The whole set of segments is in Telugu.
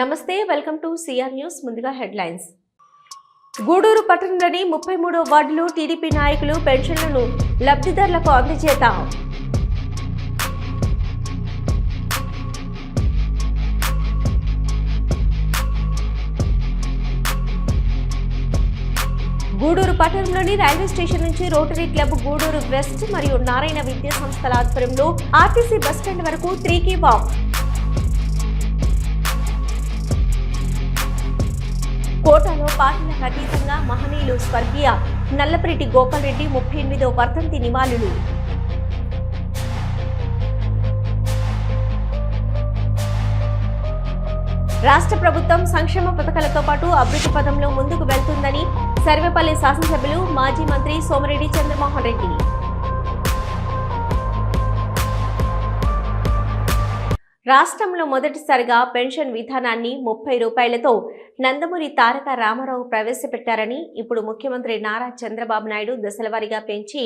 నమస్తే, వెల్కమ్ టు సిఆర్ న్యూస్. ముందుగా హెడ్లైన్స్. గూడూరు పట్టణంలోని 33వ వార్డులో టీడీపీ నాయకులు పెన్షన్లను లబ్ధిదారులకు అందజేత. గూడూరు పట్టణంలోని రైల్వే స్టేషన్ నుంచి రోటరీ క్లబ్ గూడూరు వెస్ట్ మరియు నారాయణ విద్యా సంస్థల ఆధ్వర్యంలో ఆర్టీసీ బస్టాండ్ వరకు 3K వాక్. కోటలో పార్టీలకు అతీతంగా మహనీయులు స్వర్గీయ నల్లపరెడ్డి గోపాల్ రెడ్డి 38వ వర్ధంతి నివాళులు. రాష్ట్ర ప్రభుత్వం సంక్షేమ పథకాలతో పాటు అభివృద్ధి పథంలో ముందుకు వెళ్తుందని సర్వేపల్లి శాసనసభ్యులు మాజీ మంత్రి సోమిరెడ్డి చంద్రమోహన్ రెడ్డి. రాష్ట్రంలో మొదటిసారిగా పెన్షన్ విధానాన్ని 30 రూపాయలతో నందమూరి తారక రామారావు ప్రవేశపెట్టారని, ఇప్పుడు ముఖ్యమంత్రి నారా చంద్రబాబు నాయుడు దశలవారీగా పెంచి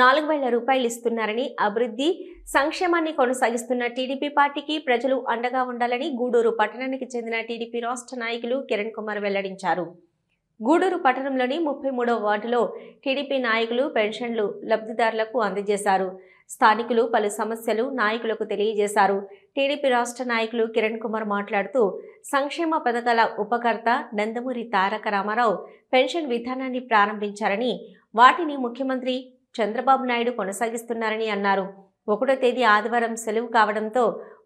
4000 రూపాయలు ఇస్తున్నారని, అభివృద్ధి సంక్షేమాన్ని కొనసాగిస్తున్న టీడీపీ పార్టీకి ప్రజలు అండగా ఉండాలని గూడూరు పట్టణానికి చెందిన టీడీపీ రాష్ట్ర నాయకులు కిరణ్ కుమార్ వెల్లడించారు. గూడూరు పట్టణంలోని 33వ వార్డులో టీడీపీ నాయకులు పెన్షన్లు లబ్ధిదారులకు అందజేశారు. స్థానికులు పలు సమస్యలు నాయకులకు తెలియజేశారు. టీడీపీ రాష్ట్ర నాయకులు కిరణ్ కుమార్ మాట్లాడుతూ, సంక్షేమ పథకాల ఉపకర్త నందమూరి తారక రామారావు పెన్షన్ విధానాన్ని ప్రారంభించారని, వాటిని ముఖ్యమంత్రి చంద్రబాబు నాయుడు కొనసాగిస్తున్నారని అన్నారు. 1వ తేదీ ఆదివారం సెలవు కావడంతో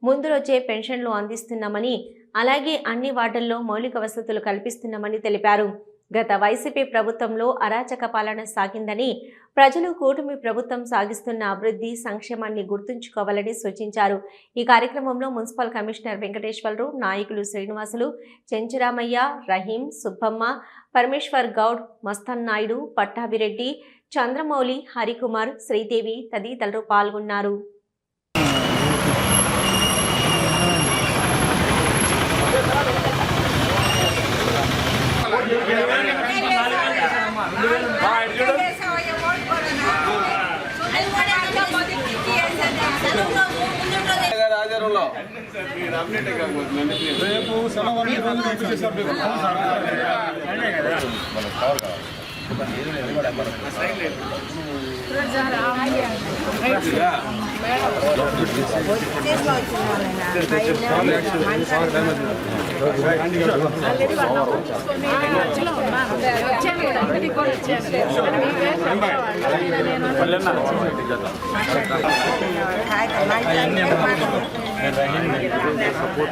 ముందు రోజే పెన్షన్లు అందిస్తున్నామని, అలాగే అన్ని వార్డుల్లో మౌలిక వసతులు కల్పిస్తున్నామని తెలిపారు. గత వైసీపీ ప్రభుత్వంలో అరాచక పాలన సాగిందని, ప్రజలు కూటమి ప్రభుత్వం సాగిస్తున్న అభివృద్ధి సంక్షేమాన్ని గుర్తుంచుకోవాలని సూచించారు. ఈ కార్యక్రమంలో మున్సిపల్ కమిషనర్ వెంకటేశ్వరరావు, నాయకులు శ్రీనివాసులు, చెంచురామయ్య, రహీం, సుబ్బమ్మ, పరమేశ్వర్ గౌడ్, మస్తాన్ నాయుడు, పట్టాభిరెడ్డి, చంద్రమౌళి, హరికుమార్, శ్రీదేవి తదితరులు పాల్గొన్నారు.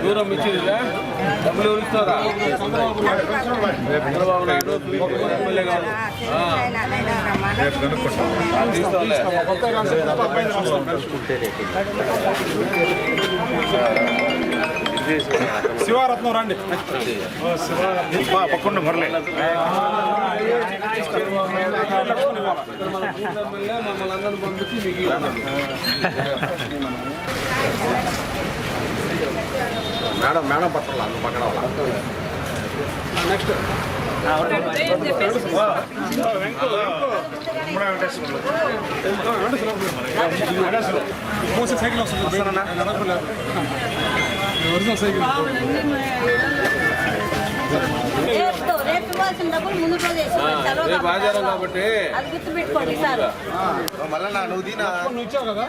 దూరం ఇచ్చిరా డబ్బులు ఇస్తారా శివారత్నం రండి పక్కన మరలే మమ్మల్ని అందరిని పంపించి మీకు మేడం పట్టాల పక్కన నెక్స్ట్ సైకిల్ వస్తుంది ఒరిజినల్ సైకిల్ బాజారం కాబట్టి మళ్ళీ నువ్వు దీనా నువ్వు ఇచ్చావు కదా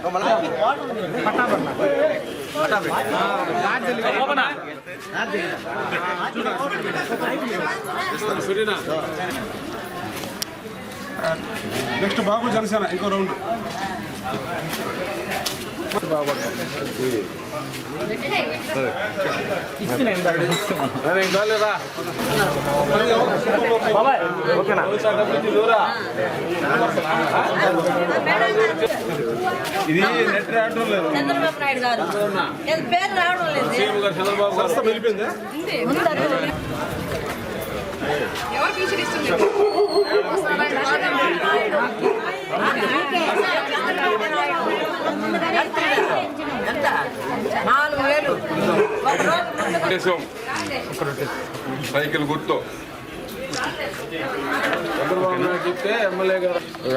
నెక్స్ట్ బాబు జనసేన ఇంకో రౌండ్ ఇది నెట్ రావడం లేదు. చంద్రబాబు నాయుడు గారు పేరు రావడం లేదు. చంద్రబాబు గారు వెళ్ళిపోయిందా ఎవరు ఫీచర్ ఇస్తున్నారు? సైకిల్ గుర్తు చంద్రబాబు నాయుడు చెప్తే ఎమ్మెల్యే గారు చంద్రబాబు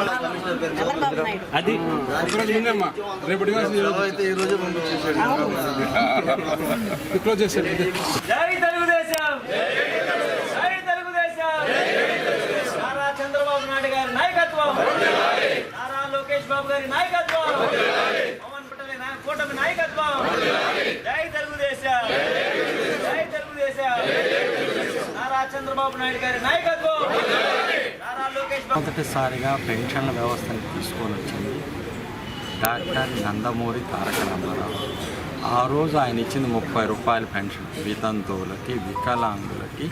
నాయుడు అది ఒకరోజు ముందేమ్మా రేపు డిమాండ్ క్లోజ్ చేశారు. జై తెలుగుదేశం జై తెలుగుదేశం నారా చంద్రబాబు నాయుడు గారి నాయకత్వం నారా లోకేష్ బాబు గారి నాయకత్వం పవన్ పటేల్ కూటమి నాయకత్వం జై తెలుగుదేశం జై తెలుగుదేశం నారా చంద్రబాబు నాయుడు గారి నాయకత్వం నారా లోకేష్ బాబు మొదటిసారిగా పెన్షన్ల వ్యవస్థను తీసుకొని వచ్చింది డాక్టర్ నందమూరి తారక రామారావు. ఆ రోజు ఆయన ఇచ్చింది 30 రూపాయల పెన్షన్ వితంతువులకి, వికలాంగులకి,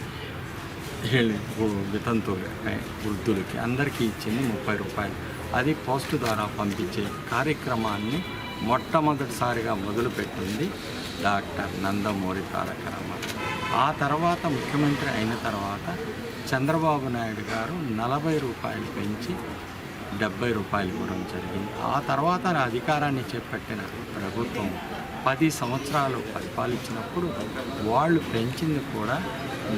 వృద్ధులకి అందరికీ ఇచ్చింది 30 రూపాయలు. అది పోస్టు ద్వారా పంపించే కార్యక్రమాన్ని మొట్టమొదటిసారిగా మొదలుపెట్టింది డాక్టర్ నందమూరి తారక రామారావు. ఆ తర్వాత ముఖ్యమంత్రి అయిన తర్వాత చంద్రబాబు నాయుడు గారు 40 రూపాయలు పెంచి 70 రూపాయలు ఇవ్వడం జరిగింది. ఆ తర్వాత అధికారాన్ని చేపట్టిన ప్రభుత్వం 10 సంవత్సరాలు పరిపాలించినప్పుడు వాళ్ళు పెంచింది కూడా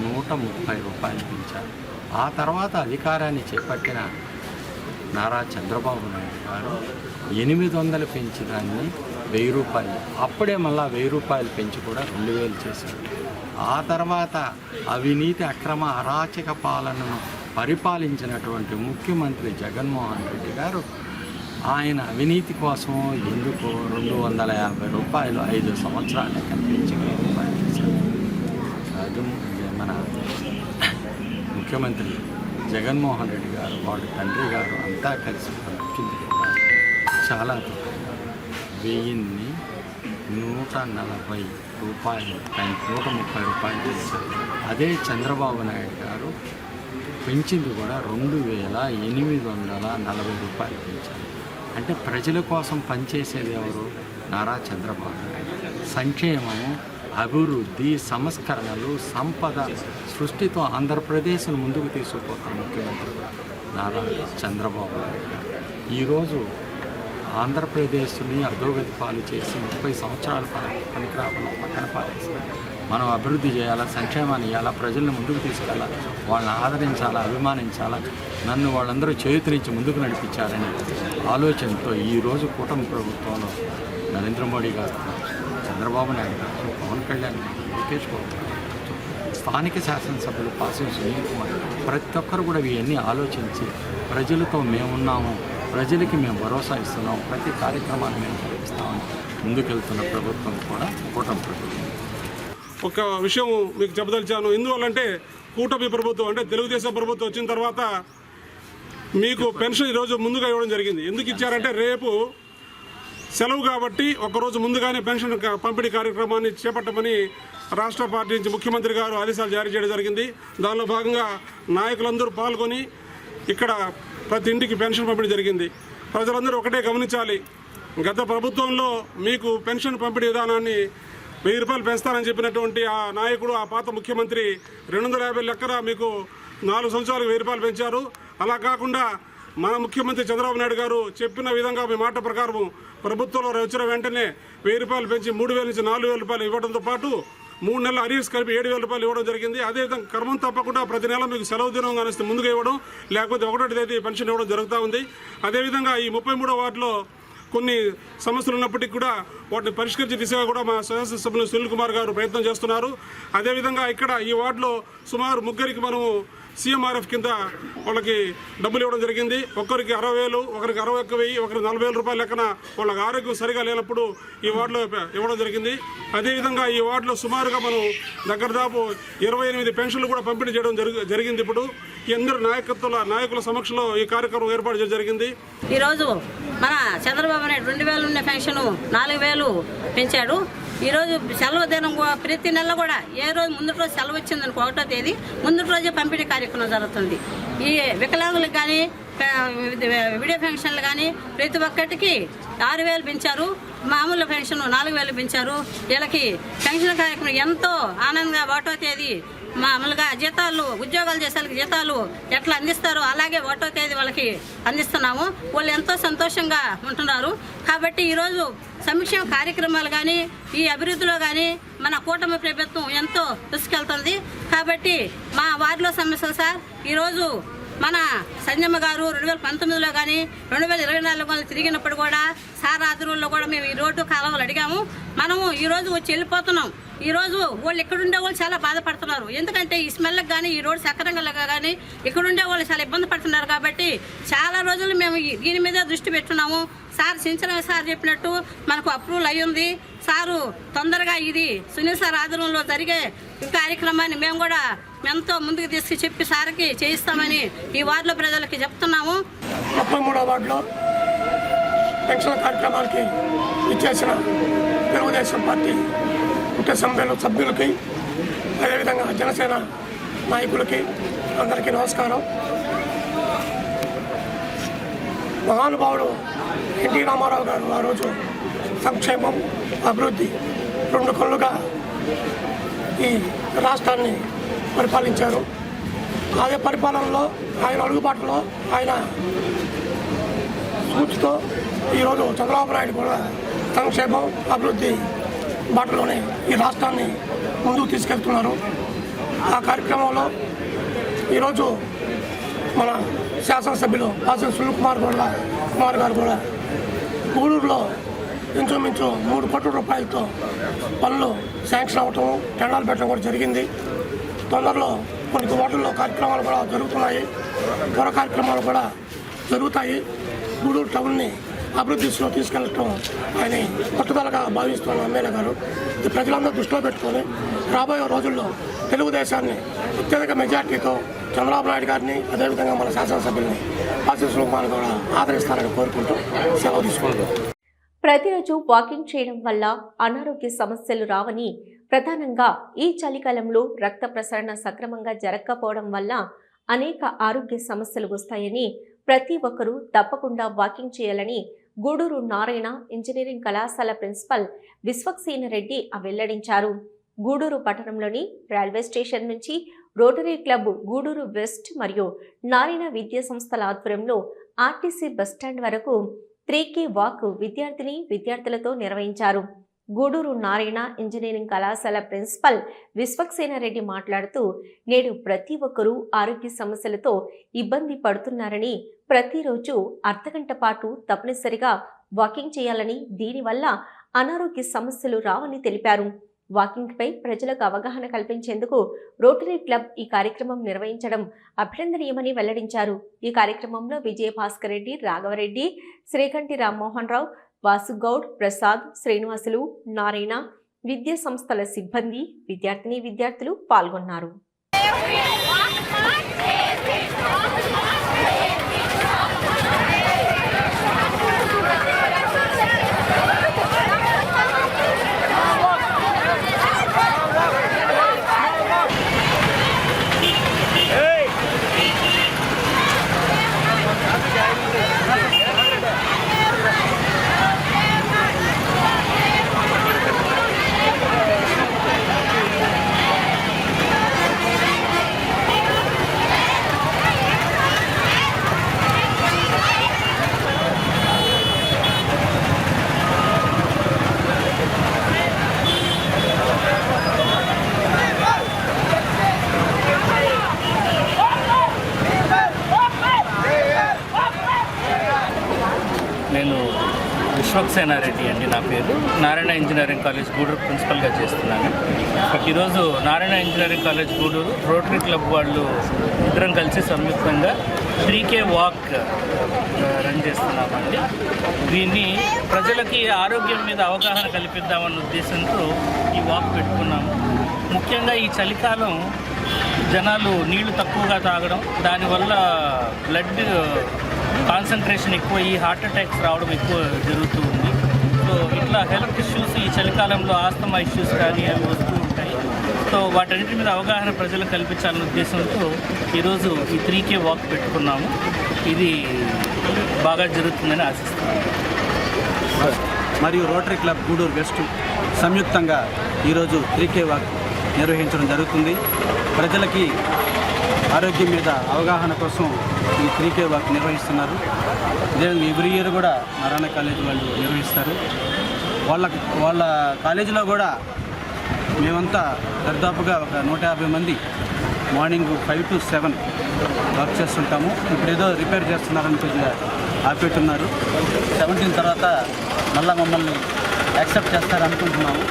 130 రూపాయలు పెంచారు. ఆ తర్వాత అధికారాన్ని చేపట్టిన నారా చంద్రబాబు నాయుడు గారు 800 పెంచి దాన్ని 1000 రూపాయలు, అప్పుడే మళ్ళీ 1000 రూపాయలు పెంచి కూడా 2000 చేశారు. ఆ తర్వాత అవినీతి అక్రమ అరాచక పాలనను పరిపాలించినటువంటి ముఖ్యమంత్రి జగన్మోహన్ రెడ్డి గారు ఆయన అవినీతి కోసం ఎందుకు 250 రూపాయలు 5 సంవత్సరాలే కనిపించి 1000 రూపాయలు చేశారు. అది మన ముఖ్యమంత్రి జగన్మోహన్ రెడ్డి గారు, వాళ్ళ తండ్రి గారు అంతా కలిసి వచ్చింది కూడా చాలా 140 రూపాయలు 130 రూపాయలు చేశారు. అదే చంద్రబాబు నాయుడు గారు పెంచింది కూడా 2840 రూపాయలు పెంచారు. అంటే ప్రజల కోసం పనిచేసేది ఎవరు? నారా చంద్రబాబు నాయుడు. సంక్షేమము, అభివృద్ధి, సంస్కరణలు, సంపద సృష్టితో ఆంధ్రప్రదేశ్ను ముందుకు తీసుకుపోతున్న ముఖ్యమంత్రి నారా చంద్రబాబు నాయుడు గారు ఈరోజు ఆంధ్రప్రదేశ్ని అధోగతి పాలు చేసి 30 సంవత్సరాల పనికిరాకుండా పక్కన పారేసి మనం అభివృద్ధి చేయాలా, సంక్షేమాన్ని ఇవ్వాలా, ప్రజల్ని ముందుకు తీసుకెళ్ళాలి, వాళ్ళని ఆదరించాలా, అభిమానించాలా, నన్ను వాళ్ళందరూ చేతునిచ్చి ముందుకు నడిపించారని ఆలోచనతో ఈరోజు కూటమి ప్రభుత్వంలో నరేంద్ర మోడీ గారు, చంద్రబాబు నాయుడు గారు, పవన్ కళ్యాణ్ గారు, లోకేష్ బాబు గారు, స్థానిక శాసనసభ్యులు పాసం సునీల్ కుమార్, ప్రతి ఒక్కరు కూడా ఇవన్నీ ఆలోచించి ప్రజలతో మేమున్నాము, ప్రజలకి మేము భరోసా ఇస్తున్నాం, ప్రతి కార్యక్రమాన్ని మేము జరిపిస్తామని ముందుకెళ్తున్న ప్రభుత్వం కూడా కూటమి ప్రభుత్వం. ఒక విషయం మీకు చెప్పదలిచాను. ఎందువల్లంటే కూటమి ప్రభుత్వం అంటే తెలుగుదేశం ప్రభుత్వం వచ్చిన తర్వాత మీకు పెన్షన్ ఈరోజు ముందుగా ఇవ్వడం జరిగింది. ఎందుకు ఇచ్చారంటే రేపు సెలవు కాబట్టి ఒకరోజు ముందుగానే పెన్షన్ పంపిణీ కార్యక్రమాన్ని చేపట్టమని రాష్ట్ర పార్టీ నుంచి ముఖ్యమంత్రి గారు ఆదేశాలు జారీ చేయడం జరిగింది. దానిలో భాగంగా నాయకులందరూ పాల్గొని ఇక్కడ ప్రతి ఇంటికి పెన్షన్ పంపిణీ జరిగింది. ప్రజలందరూ ఒకటే గమనించాలి, గత ప్రభుత్వంలో మీకు పెన్షన్ పంపిణీ విధానాన్ని 1000 రూపాయలు పెంచుతానని చెప్పినటువంటి ఆ నాయకుడు, ఆ పాత ముఖ్యమంత్రి 250 లెక్కన మీకు 4 సంవత్సరాలకు 1000 రూపాయలు పెంచారు. అలా కాకుండా మన ముఖ్యమంత్రి చంద్రబాబు నాయుడు గారు చెప్పిన విధంగా మీ మాట ప్రకారం ప్రభుత్వంలో వచ్చిన వెంటనే 1000 రూపాయలు పెంచి 3000 నుంచి 4000 రూపాయలు ఇవ్వడంతో పాటు 3 నెలల అరీస్ కలిపి 7000 రూపాయలు ఇవ్వడం జరిగింది. అదేవిధంగా క్రమం తప్పకుండా ప్రతి నెల మీకు సెలవు దినం కానిస్తే ముందుగా ఇవ్వడం, లేకపోతే 1వ తేదీ పెన్షన్ ఇవ్వడం జరుగుతూ ఉంది. అదేవిధంగా ఈ 33వ వార్డులో కొన్ని సమస్యలు ఉన్నప్పటికీ కూడా వాటిని పరిష్కరించే దిశగా కూడా మా శాసనసభ్యులు సునీల్ కుమార్ గారు ప్రయత్నం చేస్తున్నారు. అదేవిధంగా ఇక్కడ ఈ వార్డులో సుమారు 3 మనము సీఎంఆర్ఎఫ్ కింద వాళ్ళకి డబ్బులు ఇవ్వడం జరిగింది. ఒక్కరికి 60,000, ఒకరికి 61,000, ఒకరికి 40,000 రూపాయల లెక్కన వాళ్ళకి ఆరోగ్యం సరిగా లేనప్పుడు ఈ వార్డులో ఇవ్వడం జరిగింది. అదేవిధంగా ఈ వార్డులో సుమారుగా మనం దాదాపు 28 పెన్షన్లు కూడా పంపిణీ చేయడం జరిగింది. ఇప్పుడు ఈ అందరు నాయకుల సమక్షంలో ఈ కార్యక్రమం ఏర్పాటు చేయడం జరిగింది. ఈరోజు మన చంద్రబాబు నాయుడు 2000 ఉన్న పెన్షన్ 4000 పెంచాడు. ఈరోజు సెలవు దినం ప్రతి నెల కూడా ఏ రోజు ముందు రోజు సెలవు వచ్చిందనుకో 1వ తేదీ ముందు రోజే పంపిణీ కార్యక్రమం జరుగుతుంది. ఈ వికలాంగులకు కానీ విడియో పెన్షన్లు కానీ ప్రతి ఒక్కటికి 6000 పెంచారు. మామూలు పెన్షన్ 4000 పెంచారు. వీళ్ళకి పెన్షన్ కార్యక్రమం ఎంతో ఆనందంగా 1వ తేదీ మామూలుగా జీతాలు ఉద్యోగాలు చేసే వాళ్ళకి జీతాలు ఎట్లా అందిస్తారో అలాగే 1వ తేదీ వాళ్ళకి అందిస్తున్నాము. వాళ్ళు ఎంతో సంతోషంగా ఉంటున్నారు. కాబట్టి ఈరోజు సంక్షేమ కార్యక్రమాలు కానీ ఈ అభివృద్ధిలో కానీ మన కూటమి ప్రభుత్వం ఎంతో తీసుకెళ్తుంది. కాబట్టి మా వార్డులో సమస్యలు సార్ ఈరోజు మన సంజమ్మ గారు 2019లో కానీ 2024లో తిరిగినప్పుడు కూడా సార్ ఆధ్వర్యంలో కూడా మేము ఈ రోడ్డు కాలువలు అడిగాము. మనము ఈరోజు వచ్చి వెళ్ళిపోతున్నాం. ఈరోజు వాళ్ళు ఇక్కడుండే వాళ్ళు చాలా బాధపడుతున్నారు. ఎందుకంటే ఈ స్మెల్కి కానీ ఈ రోడ్డు సక్రంగా కానీ ఇక్కడుండే వాళ్ళు చాలా ఇబ్బంది పడుతున్నారు. కాబట్టి చాలా రోజులు మేము దీని మీద దృష్టి పెట్టున్నాము. సార్ సించన సార్ చెప్పినట్టు మనకు అప్రూవల్ అయ్యింది. సారు తొందరగా ఇది సునీల్ సార్ ఆధ్వర్యంలో జరిగే ఈ కార్యక్రమాన్ని మేము కూడా ఎంతో ముందుకు తీసుకు చెప్పి సార్కి చేయిస్తామని ఈ వార్డులో ప్రజలకి చెప్తున్నాము. 33వ వార్డులో పెన్షన్ కార్యక్రమాలకి ఇచ్చేసిన తెలుగుదేశం పార్టీ కుటుంబ సభ్యులకి అదేవిధంగా జనసేన నాయకులకి అందరికీ నమస్కారం. మహానుభావుడు ఎన్టీ రామారావు గారు ఆ రోజు సంక్షేమం అభివృద్ధి 2 కళ్ళుగా ఈ రాష్ట్రాన్ని పరిపాలించారు. అదే పరిపాలనలో ఆయన అడుగుబాటులో ఆయన స్ఫూర్తితో ఈరోజు చంద్రబాబు నాయుడు కూడా సంక్షేమం అభివృద్ధి బాటలోనే ఈ రాష్ట్రాన్ని ముందుకు తీసుకెళ్తున్నారు. ఆ కార్యక్రమంలో ఈరోజు మన శాసనసభ్యులు వాసన్ సునీల్ కుమార్ గారు కూడా గూడూరులో ఇంచుమించు 3 కోట్ల రూపాయలతో పనులు శాంక్షన్ అవ్వటం టెండర్లు పెట్టడం కూడా జరిగింది. తొందరలో కొన్ని వార్డుల్లో కార్యక్రమాలు కూడా జరుగుతున్నాయి. త్వర కార్యక్రమాలు కూడా జరుగుతాయి. గూడూరు టౌన్ని అభివృద్ధి దిశలో తీసుకెళ్ళటం ఆయన పట్టుదలగా భావిస్తున్న ఎమ్మెల్యే గారు ఇది ప్రజలందరూ దృష్టిలో పెట్టుకొని రాబోయే రోజుల్లో తెలుగుదేశాన్ని అత్యధిక మెజార్టీతో చంద్రబాబు నాయుడు గారిని అదేవిధంగా మన శాసనసభ్యుల్ని వాసన్ సునీల్ కుమార్ కూడా ఆదరిస్తారని కోరుకుంటూ సెలవు తీసుకుంటాం. ప్రతిరోజు వాకింగ్ చేయడం వల్ల అనారోగ్య సమస్యలు రావని, ప్రధానంగా ఈ చలికాలంలో రక్త ప్రసరణ సక్రమంగా జరగకపోవడం వల్ల అనేక ఆరోగ్య సమస్యలు వస్తాయని, ప్రతి ఒక్కరూ తప్పకుండా వాకింగ్ చేయాలని గూడూరు నారాయణ ఇంజనీరింగ్ కళాశాల ప్రిన్సిపల్ విశ్వక్సేన రెడ్డి వెల్లడించారు. గూడూరు పట్టణంలోని రైల్వే స్టేషన్ నుంచి రోటరీ క్లబ్ గూడూరు వెస్ట్ మరియు నారాయణ విద్యా సంస్థల ఆధ్వర్యంలో ఆర్టీసీ బస్టాండ్ వరకు 3K వాక్ విద్యార్థులతో నిర్వహించారు. గూడూరు నారాయణ ఇంజనీరింగ్ కళాశాల ప్రిన్సిపల్ విశ్వక్సేన రెడ్డి మాట్లాడుతూ, నేడు ప్రతి ఒక్కరూ ఆరోగ్య సమస్యలతో ఇబ్బంది పడుతున్నారని, ప్రతిరోజు అర్ధగంట పాటు తప్పనిసరిగా వాకింగ్ చేయాలని, దీనివల్ల అనారోగ్య సమస్యలు రావని తెలిపారు. వాకింగ్ పై ప్రజలకు అవగాహన కల్పించేందుకు రోటరీ క్లబ్ ఈ కార్యక్రమం నిర్వహించడం అభినందనీయమని వెల్లడించారు. ఈ కార్యక్రమంలో విజయభాస్కర్ రెడ్డి, రాఘవరెడ్డి, శ్రీకంఠి రామ్మోహన్ రావు, వాసుగౌడ్, ప్రసాద్, శ్రీనివాసులు, నారాయణ విద్యా సంస్థల సిబ్బంది, విద్యార్థులు పాల్గొన్నారు. నేను విశ్వక్సేన రెడ్డి అండి, నా పేరు. నారాయణ ఇంజనీరింగ్ కాలేజ్ గూడూరు ప్రిన్సిపల్గా చేస్తున్నాను. ఈరోజు Narayana engineering college Gudur rotary club వాళ్ళు ఇద్దరం కలిసి సంయుక్తంగా 3K వాక్ రన్ చేస్తున్నామండి. దీన్ని ప్రజలకి ఆరోగ్యం మీద అవగాహన కల్పిద్దామన్న ఉద్దేశంతో ఈ వాక్ పెట్టుకున్నాము. ముఖ్యంగా ఈ చలికాలం జనాలు నీళ్లు తక్కువగా తాగడం, దానివల్ల బ్లడ్ కాన్సన్ట్రేషన్ ఎక్కువ, ఈ హార్ట్ అటాక్స్ రావడం ఎక్కువ జరుగుతూ ఉంది. సో ఇట్లా హెల్త్ ఇష్యూస్ ఈ చలికాలంలో ఆస్తమా ఇష్యూస్ కానీ అవి వస్తూ ఉంటాయి. సో వాటన్నిటి మీద అవగాహన ప్రజలకు కల్పించాలనే ఉద్దేశంతో ఈరోజు ఈ 3K వాక్ పెట్టుకున్నాము. ఇది బాగా జరుగుతుందని ఆశిస్తున్నాను. మరియు రోటరీ క్లబ్ గూడూరు వెస్ట్ సంయుక్తంగా ఈరోజు 3K వాక్ నిర్వహించడం జరుగుతుంది. ప్రజలకి ఆరోగ్యం మీద అవగాహన కోసం ఈ 3K వాక్ నిర్వహిస్తున్నారు. అదేవిధంగా ఎవ్రీ ఇయర్ కూడా నారాయణ కాలేజీ వాళ్ళు నిర్వహిస్తారు. వాళ్ళ కాలేజీలో కూడా మేమంతా దాదాపుగా ఒక 150 మంది మార్నింగ్ 5 to 7 వర్క్ చేస్తుంటాము. ఇప్పుడు ఏదో రిపేర్ చేస్తున్నారని కొద్దిగా ఆపెట్టున్నారు. 17 తర్వాత మళ్ళీ మమ్మల్ని యాక్సెప్ట్ చేస్తారనుకుంటున్నాము.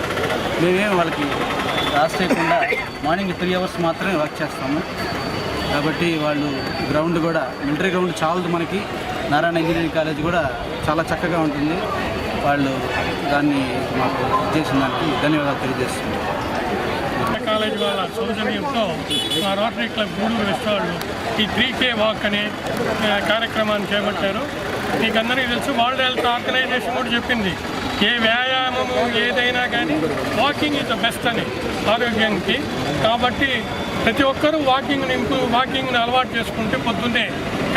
మేమేం వాళ్ళకి రాసేయకుండా మార్నింగ్ 3 hours మాత్రమే వర్క్ చేస్తాము. కాబట్టి వాళ్ళు గ్రౌండ్ కూడా మిలిటరీ గ్రౌండ్ చాలదు మనకి. నారాయణ ఇంజనీరింగ్ కాలేజ్ కూడా చాలా చక్కగా ఉంటుంది. వాళ్ళు దాన్ని మాకు చేసిన దానికి ధన్యవాదాలు తెలియజేస్తున్నాం. కాలేజ్ వాళ్ళ సౌజన్యంతో మా రోటరీ క్లబ్ గూడూరు వెస్ట్ వాళ్ళు ఈ 3K వాక్ అనే కార్యక్రమాన్ని చేపట్టారు. మీకు అందరికీ తెలుసు, వరల్డ్ హెల్త్ ఆర్గనైజేషన్ కూడా చెప్పింది ఏ వ్యాయామము ఏదైనా కానీ వాకింగ్ ఈజ్ ద బెస్ట్ అని ఆరోగ్యానికి. కాబట్టి ప్రతి ఒక్కరూ వాకింగ్ని అలవాటు చేసుకుంటే పొద్దున్నే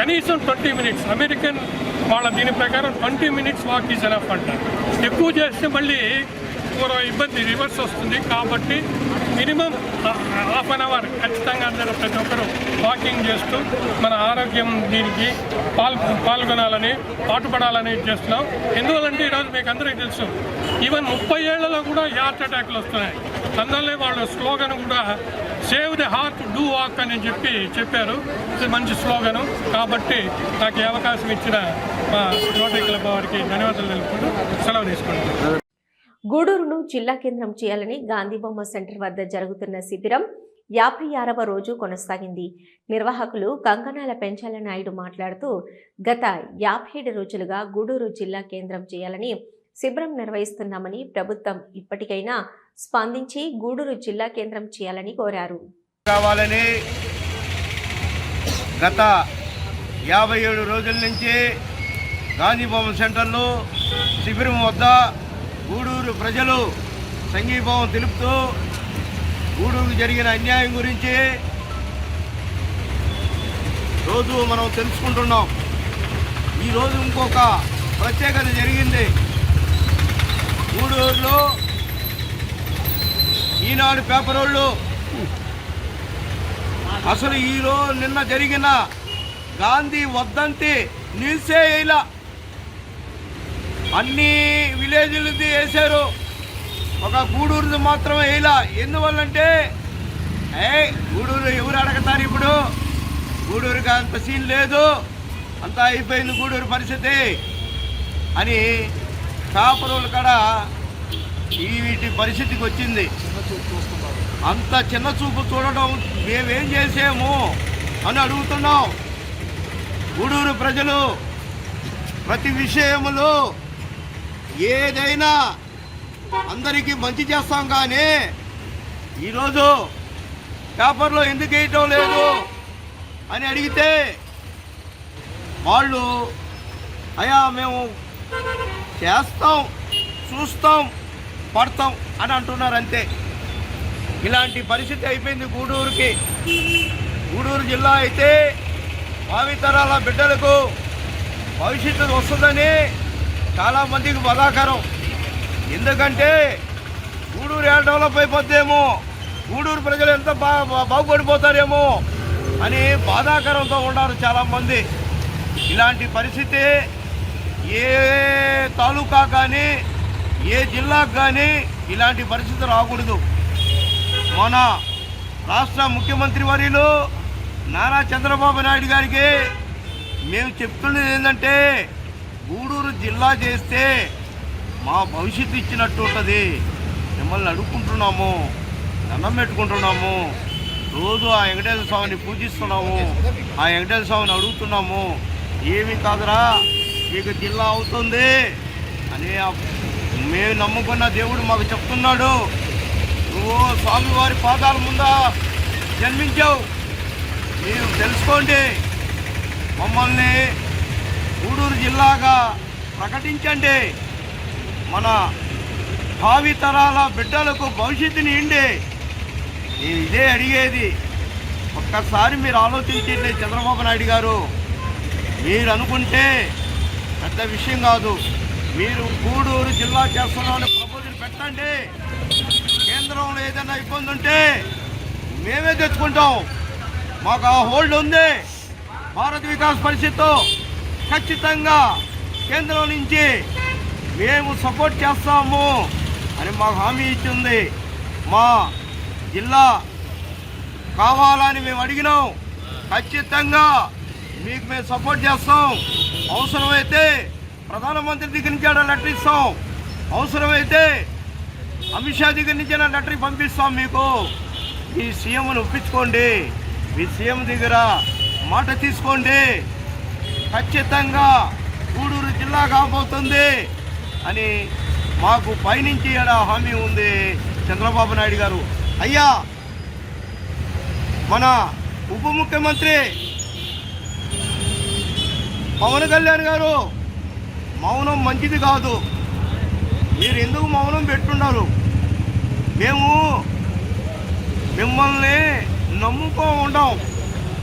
కనీసం 20 minutes, అమెరికన్ వాళ్ళ దీని ప్రకారం 20 minutes వాక్ ఈజ్ ఎనఫ్ అంటారు. ఎక్కువ చేస్తే మళ్ళీ ఇబ్బంది రివర్స్ వస్తుంది. కాబట్టి మినిమం హాఫ్ అన్ అవర్ ఖచ్చితంగా అందరూ ప్రతి ఒక్కరు వాకింగ్ చేస్తూ మన ఆరోగ్యం దీనికి పాల్గొనాలని పాటుపడాలని చేస్తున్నాం. ఎందువల్లంటే ఈరోజు మీకు అందరికీ తెలుసు, ఈవెన్ 30 ఏళ్లలో కూడా హార్ట్ అటాక్లు వస్తున్నాయి. అందువల్లే వాళ్ళ స్లోగన్ కూడా save the heart do walk అని చెప్పారు. ఇది మంచి స్లోగను. కాబట్టి నాకు ఈ అవకాశం ఇచ్చిన మా రోటరీ క్లబ్ వారికి ధన్యవాదాలు తెలుపుకుంటూ సెలవు తీసుకుంటున్నాను. గూడూరును జిల్లా కేంద్రం చేయాలని గాంధీబొమ్మ సెంటర్ వద్ద జరుగుతున్న శిబిరం 56వ రోజు కొనసాగింది. నిర్వాహకులు కంకణాల పెంచాల నాయుడు మాట్లాడుతూ గత 57 రోజులుగా గూడూరు జిల్లా కేంద్రం చేయాలని శిబిరం నిర్వహిస్తున్నామని, ప్రభుత్వం ఇప్పటికైనా స్పందించి గూడూరు జిల్లా కేంద్రం చేయాలని కోరారు. కావాలని గత 57 రోజుల నుంచి గాంధీబొమ్మ సెంటర్లో శిబిరం వద్ద గూడూరు ప్రజలు సంఘీభావం తెలుపుతూ గూడూరు జరిగిన అన్యాయం గురించి రోజు మనం తెలుసుకుంటున్నాం. ఈరోజు ఇంకొక ప్రత్యేకత జరిగింది. గూడూరులో ఈనాడు పేపర్ వాళ్ళు అసలు నిన్న జరిగిన గాంధీ వర్ధంతి నిల్సే ఇలా అన్ని విలేజ్లది వేశారు, ఒక గూడూరుది మాత్రమే ఇలా. ఎందువల్లంటే గూడూరు ఎవరు అడగతారు? ఇప్పుడు గూడూరుకి అంత సీన్ లేదు, అంతా అయిపోయింది గూడూరు పరిస్థితి అని కాపురుల కాడ వీటి పరిస్థితికి వచ్చింది. అంత చిన్న చూపు చూడడం మేమేం చేసాము అని అడుగుతున్నాం. గూడూరు ప్రజలు ప్రతి విషయంలో ఏదైనా అందరికీ మంచి చేస్తాం, కానీ ఈరోజు పేపర్లో ఎందుకు వేయటం లేదు అని అడిగితే వాళ్ళు అయ్యా మేము చేస్తాం, చూస్తాం, పడతాం అని అంటున్నారు అంతే. ఇలాంటి పరిస్థితి అయిపోయింది గూడూరుకి. గూడూరు జిల్లా అయితే భావితరాల బిడ్డలకు భవిష్యత్తు వస్తుందని చాలామందికి బాధాకరం. ఎందుకంటే గూడూరు ఎలా డెవలప్ అయిపోద్దేమో, గూడూరు ప్రజలు ఎంత బాగుపడిపోతారేమో అని బాధాకరంతో ఉన్నారు చాలామంది. ఇలాంటి పరిస్థితి ఏ తాలూకా కానీ ఏ జిల్లాకు కానీ ఇలాంటి పరిస్థితి రాకూడదు. మన రాష్ట్ర ముఖ్యమంత్రి వర్యులు నారా చంద్రబాబు నాయుడు గారికి మేము చెప్తున్నది ఏంటంటే, గూడూరు జిల్లా చేస్తే మా భవిష్యత్తు ఇచ్చినట్టు ఉంటుంది. మిమ్మల్ని అడుక్కుంటున్నాము, దండం పెట్టుకుంటున్నాము, రోజు ఆ వెంకటేశ్వర స్వామిని పూజిస్తున్నాము, ఆ వెంకటేశ్వర స్వామిని అడుగుతున్నాము. ఏమీ కాదురా మీకు జిల్లా అవుతుంది అని మేము నమ్ముకున్న దేవుడు మాకు చెప్తున్నాడు. నువ్వు స్వామివారి పాదాల ముందా జన్మించావు, మీరు తెలుసుకోండి, మమ్మల్ని గూడూరు జిల్లాగా ప్రకటించండి, మన భావితరాల బిడ్డలకు భవిష్యత్తుని ఇండి. నేను ఇదే అడిగేది. ఒక్కసారి మీరు ఆలోచించండి చంద్రబాబు నాయుడు గారు. మీరు అనుకుంటే పెద్ద విషయం కాదు, మీరు గూడూరు జిల్లా చేస్తున్నామని ప్రపోజల్ పెట్టండి. కేంద్రంలో ఏదైనా ఇబ్బంది ఉంటే మేమే తెచ్చుకుంటాం. మాకు ఆ హోల్డ్ ఉంది. భారత వికాస్ పరిషత్తు ఖచ్చితంగా కేంద్రం నుంచి మేము సపోర్ట్ చేస్తాము అని మాకు హామీ ఇచ్చింది. మా జిల్లా కావాలని మేము అడిగినాం. ఖచ్చితంగా మీకు మేము సపోర్ట్ చేస్తాం. అవసరమైతే ప్రధానమంత్రి దగ్గర నుంచి లెటర్ ఇస్తాం. అవసరమైతే అమిత్ షా దగ్గర నుంచి లెటర్ పంపిస్తాం. మీకు మీ సీఎంను ఒప్పించుకోండి. మీ సీఎం దగ్గర మాట తీసుకోండి. ఖచ్చితంగా గూడూరు జిల్లా కాబోతుంది అని మాకు పైనుంచి హామీ ఉంది చంద్రబాబు నాయుడు గారు. అయ్యా, మన ఉప ముఖ్యమంత్రి పవన్ కళ్యాణ్ గారు మౌనం మంచిది కాదు. మీరు ఎందుకు మౌనం పెట్టున్నారు? మేము మిమ్మల్ని నమ్ముకో ఉండం.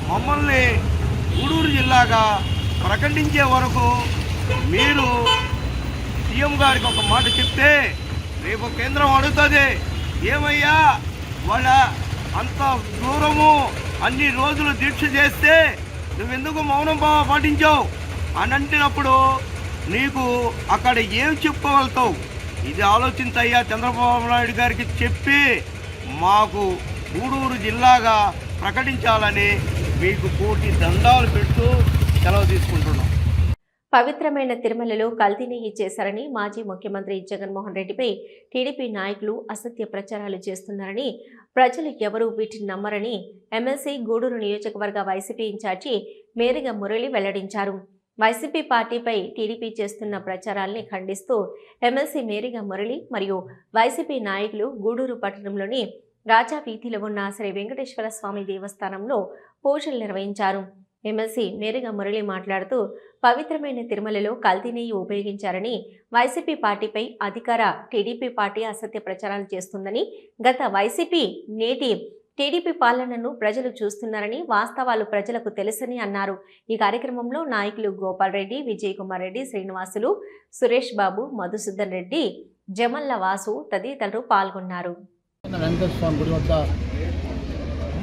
మమ్మల్ని గూడూరు జిల్లాగా ప్రకటించే వరకు మీరు సీఎం గారికి ఒక మాట చెప్తే రేపు కేంద్రం అడుగుతుంది, ఏమయ్యా వాళ్ళ అంత దూరము అన్ని రోజులు దీక్ష చేస్తే నువ్వెందుకు మౌనం పాటించావు అని అంటున్నప్పుడు నీకు అక్కడ ఏం చెప్పుకోగలుగుతావు? ఇది ఆలోచించయ్యా చంద్రబాబు నాయుడు గారికి చెప్పి మాకు గూడూరు జిల్లాగా ప్రకటించాలని మీకు కోటి దండాలు పెడుతూ సెలవు తీసుకుంటున్నాం. పవిత్రమైన తిరుమలలో కల్తీ నెయ్యి చేశారని మాజీ ముఖ్యమంత్రి జగన్మోహన్ రెడ్డిపై టీడీపీ నాయకులు అసత్య ప్రచారాలు చేస్తున్నారని, ప్రజలు ఎవరూ వీటిని నమ్మరని ఎమ్మెల్సీ గూడూరు నియోజకవర్గ వైసీపీ ఇన్ఛార్జి మేరిగ మురళి వెల్లడించారు. వైసీపీ పార్టీపై టీడీపీ చేస్తున్న ప్రచారాల్ని ఖండిస్తూ ఎమ్మెల్సీ మేరిగ మురళి మరియు వైసీపీ నాయకులు గూడూరు పట్టణంలోని రాజా వీధిలో ఉన్న శ్రీ వెంకటేశ్వర స్వామి దేవస్థానంలో పూజలు నిర్వహించారు. ఎమ్మెల్సీ మేరిగ మురళి మాట్లాడుతూ పవిత్రమైన తిరుమలలో కల్తీ నెయ్యి ఉపయోగించారని, వైసీపీ పార్టీపై అధికార టీడీపీ పార్టీ అసత్య ప్రచారాలు చేస్తుందని, గత వైసీపీ నేటి టీడీపీ పాలనను ప్రజలు చూస్తున్నారని, వాస్తవాలు ప్రజలకు తెలుసని అన్నారు. ఈ కార్యక్రమంలో నాయకులు గోపాల్ రెడ్డి, విజయ్ కుమార్ రెడ్డి, శ్రీనివాసులు, సురేష్ బాబు, మధుసూదన్ రెడ్డి, జమల్ల వాసు తదితరులు పాల్గొన్నారు. వెంకటేశ్వర స్వామి గుడి వద్ద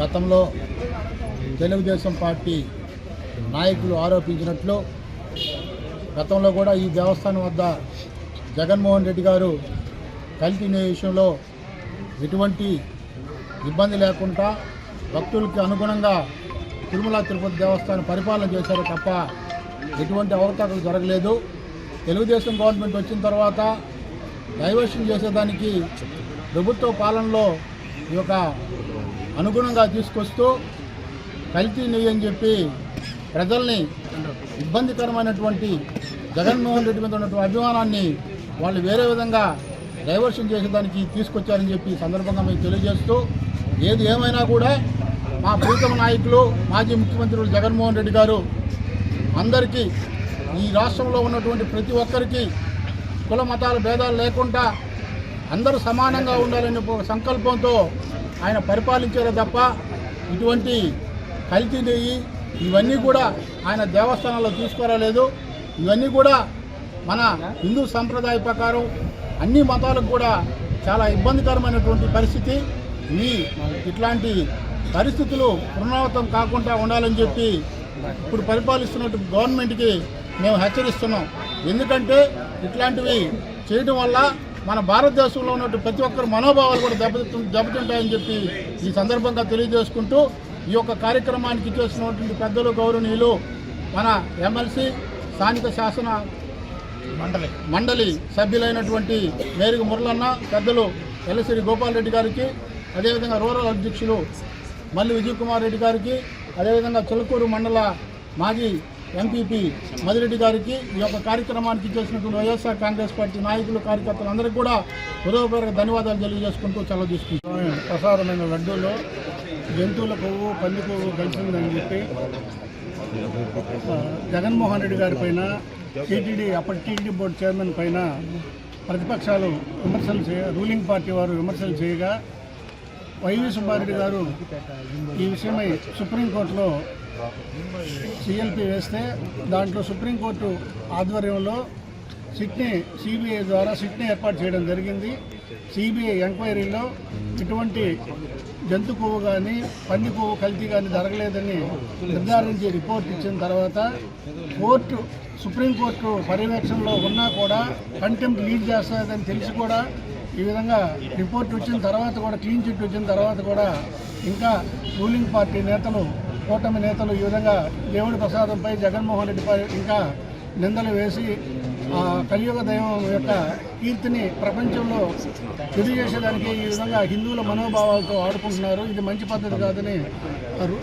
గతంలో తెలుగుదేశం పార్టీ నాయకులు ఆరోపించినట్లు గతంలో కూడా ఈ దేవస్థానం వద్ద జగన్మోహన్ రెడ్డి గారు కల్తీ నెయ్యి విషయంలో ఎటువంటి ఇబ్బంది లేకుండా భక్తులకి అనుగుణంగా తిరుమల తిరుపతి దేవస్థానం పరిపాలన చేశారు తప్ప ఎటువంటి అవకతవకలు జరగలేదు. తెలుగుదేశం గవర్నమెంట్ వచ్చిన తర్వాత డైవర్షన్ చేసేదానికి ప్రభుత్వ పాలనలో ఈ యొక్క అనుగుణంగా తీసుకొస్తూ కల్తీ నెయ్యి అని చెప్పి ప్రజల్ని ఇబ్బందికరమైనటువంటి జగన్మోహన్ రెడ్డి మీద ఉన్నటువంటి అభిమానాన్ని వాళ్ళు వేరే విధంగా డైవర్షన్ చేసేదానికి తీసుకొచ్చారని చెప్పి సందర్భంగా మేము తెలియజేస్తూ, ఏది ఏమైనా కూడా మా ప్రీతమ నాయకులు మాజీ ముఖ్యమంత్రులు జగన్మోహన్ రెడ్డి గారు అందరికీ ఈ రాష్ట్రంలో ఉన్నటువంటి ప్రతి ఒక్కరికి కుల మతాల భేదాలు లేకుండా అందరూ సమానంగా ఉండాలనే ఒక సంకల్పంతో ఆయన పరిపాలించారే తప్ప ఇటువంటి కల్తీ నెయ్యి ఇవన్నీ కూడా ఆయన దేవస్థానాల్లో తీసుకురాలేదు. ఇవన్నీ కూడా మన హిందూ సంప్రదాయ ప్రకారం అన్ని మతాలకు కూడా చాలా ఇబ్బందికరమైనటువంటి పరిస్థితి. ఇట్లాంటి పరిస్థితులు పునరావృతం కాకుండా ఉండాలని చెప్పి ఇప్పుడు పరిపాలిస్తున్నట్టు గవర్నమెంట్కి మేము హెచ్చరిస్తున్నాం. ఎందుకంటే ఇట్లాంటివి చేయడం వల్ల మన భారతదేశంలో ఉన్నట్టు ప్రతి ఒక్కరి మనోభావాలు కూడా దెబ్బతింటాయని చెప్పి ఈ సందర్భంగా తెలియజేసుకుంటూ, ఈ యొక్క కార్యక్రమానికి చేసినటువంటి పెద్దలు గౌరవనీయులు మన ఎమ్మెల్సీ స్థానిక శాసన మండలి సభ్యులైనటువంటి మేరిగ మురళన్న, పెద్దలు ఎల్లసిరి గోపాల్ రెడ్డి గారికి, అదేవిధంగా రూరల్ అధ్యక్షులు మల్లి విజయ్ కుమార్ రెడ్డి గారికి, అదేవిధంగా చిలకూరు మండల మాజీ ఎంపీపీ మదిరెడ్డి గారికి, ఈ యొక్క కార్యక్రమానికి చేసినటువంటి వైఎస్ఆర్ కాంగ్రెస్ పార్టీ నాయకులు కార్యకర్తలందరికీ కూడా హృదయపూర్వక ధన్యవాదాలు తెలియజేసుకుంటూ సెలవు తీసుకుంటాం. ప్రసాదమైన లడ్డూలో జంతువుల కొవ్వు, పంది కొవ్వు కలిసిందని చెప్పి జగన్మోహన్ రెడ్డి గారి పైన అప్పటి టీటీడీ బోర్డు చైర్మన్ పైన ప్రతిపక్షాలు రూలింగ్ పార్టీ వారు విమర్శలు చేయగా వైవి సుబ్బారెడ్డి గారు ఈ విషయమై సుప్రీంకోర్టులో సిఎల్పి వేస్తే దాంట్లో సుప్రీంకోర్టు ఆధ్వర్యంలో సిబిఐ ద్వారా సిట్ని ఏర్పాటు చేయడం జరిగింది. సిబిఐ ఎంక్వైరీలో ఇటువంటి జంతు కొవ్వు కానీ పంది కొవ్వు కల్తీ కానీ జరగలేదని నిర్ధారించి రిపోర్ట్ ఇచ్చిన తర్వాత సుప్రీంకోర్టు పర్యవేక్షణలో ఉన్నా కూడా కంటెంప్ట్ లీడ్ చేస్తుందని తెలిసి కూడా ఈ విధంగా రిపోర్ట్ వచ్చిన తర్వాత కూడా క్లీన్ చిట్ వచ్చిన తర్వాత కూడా ఇంకా రూలింగ్ పార్టీ నేతలు, కూటమి నేతలు ఈ విధంగా దేవుడి ప్రసాదంపై జగన్మోహన్ రెడ్డిపై ఇంకా నిందలు వేసి కలియుగ దైవం యొక్క కీర్తిని ప్రపంచంలో తెలియజేసేదానికి ఈ విధంగా హిందువుల మనోభావాలతో ఆడుకుంటున్నారు. ఇది మంచి పద్ధతి కాదని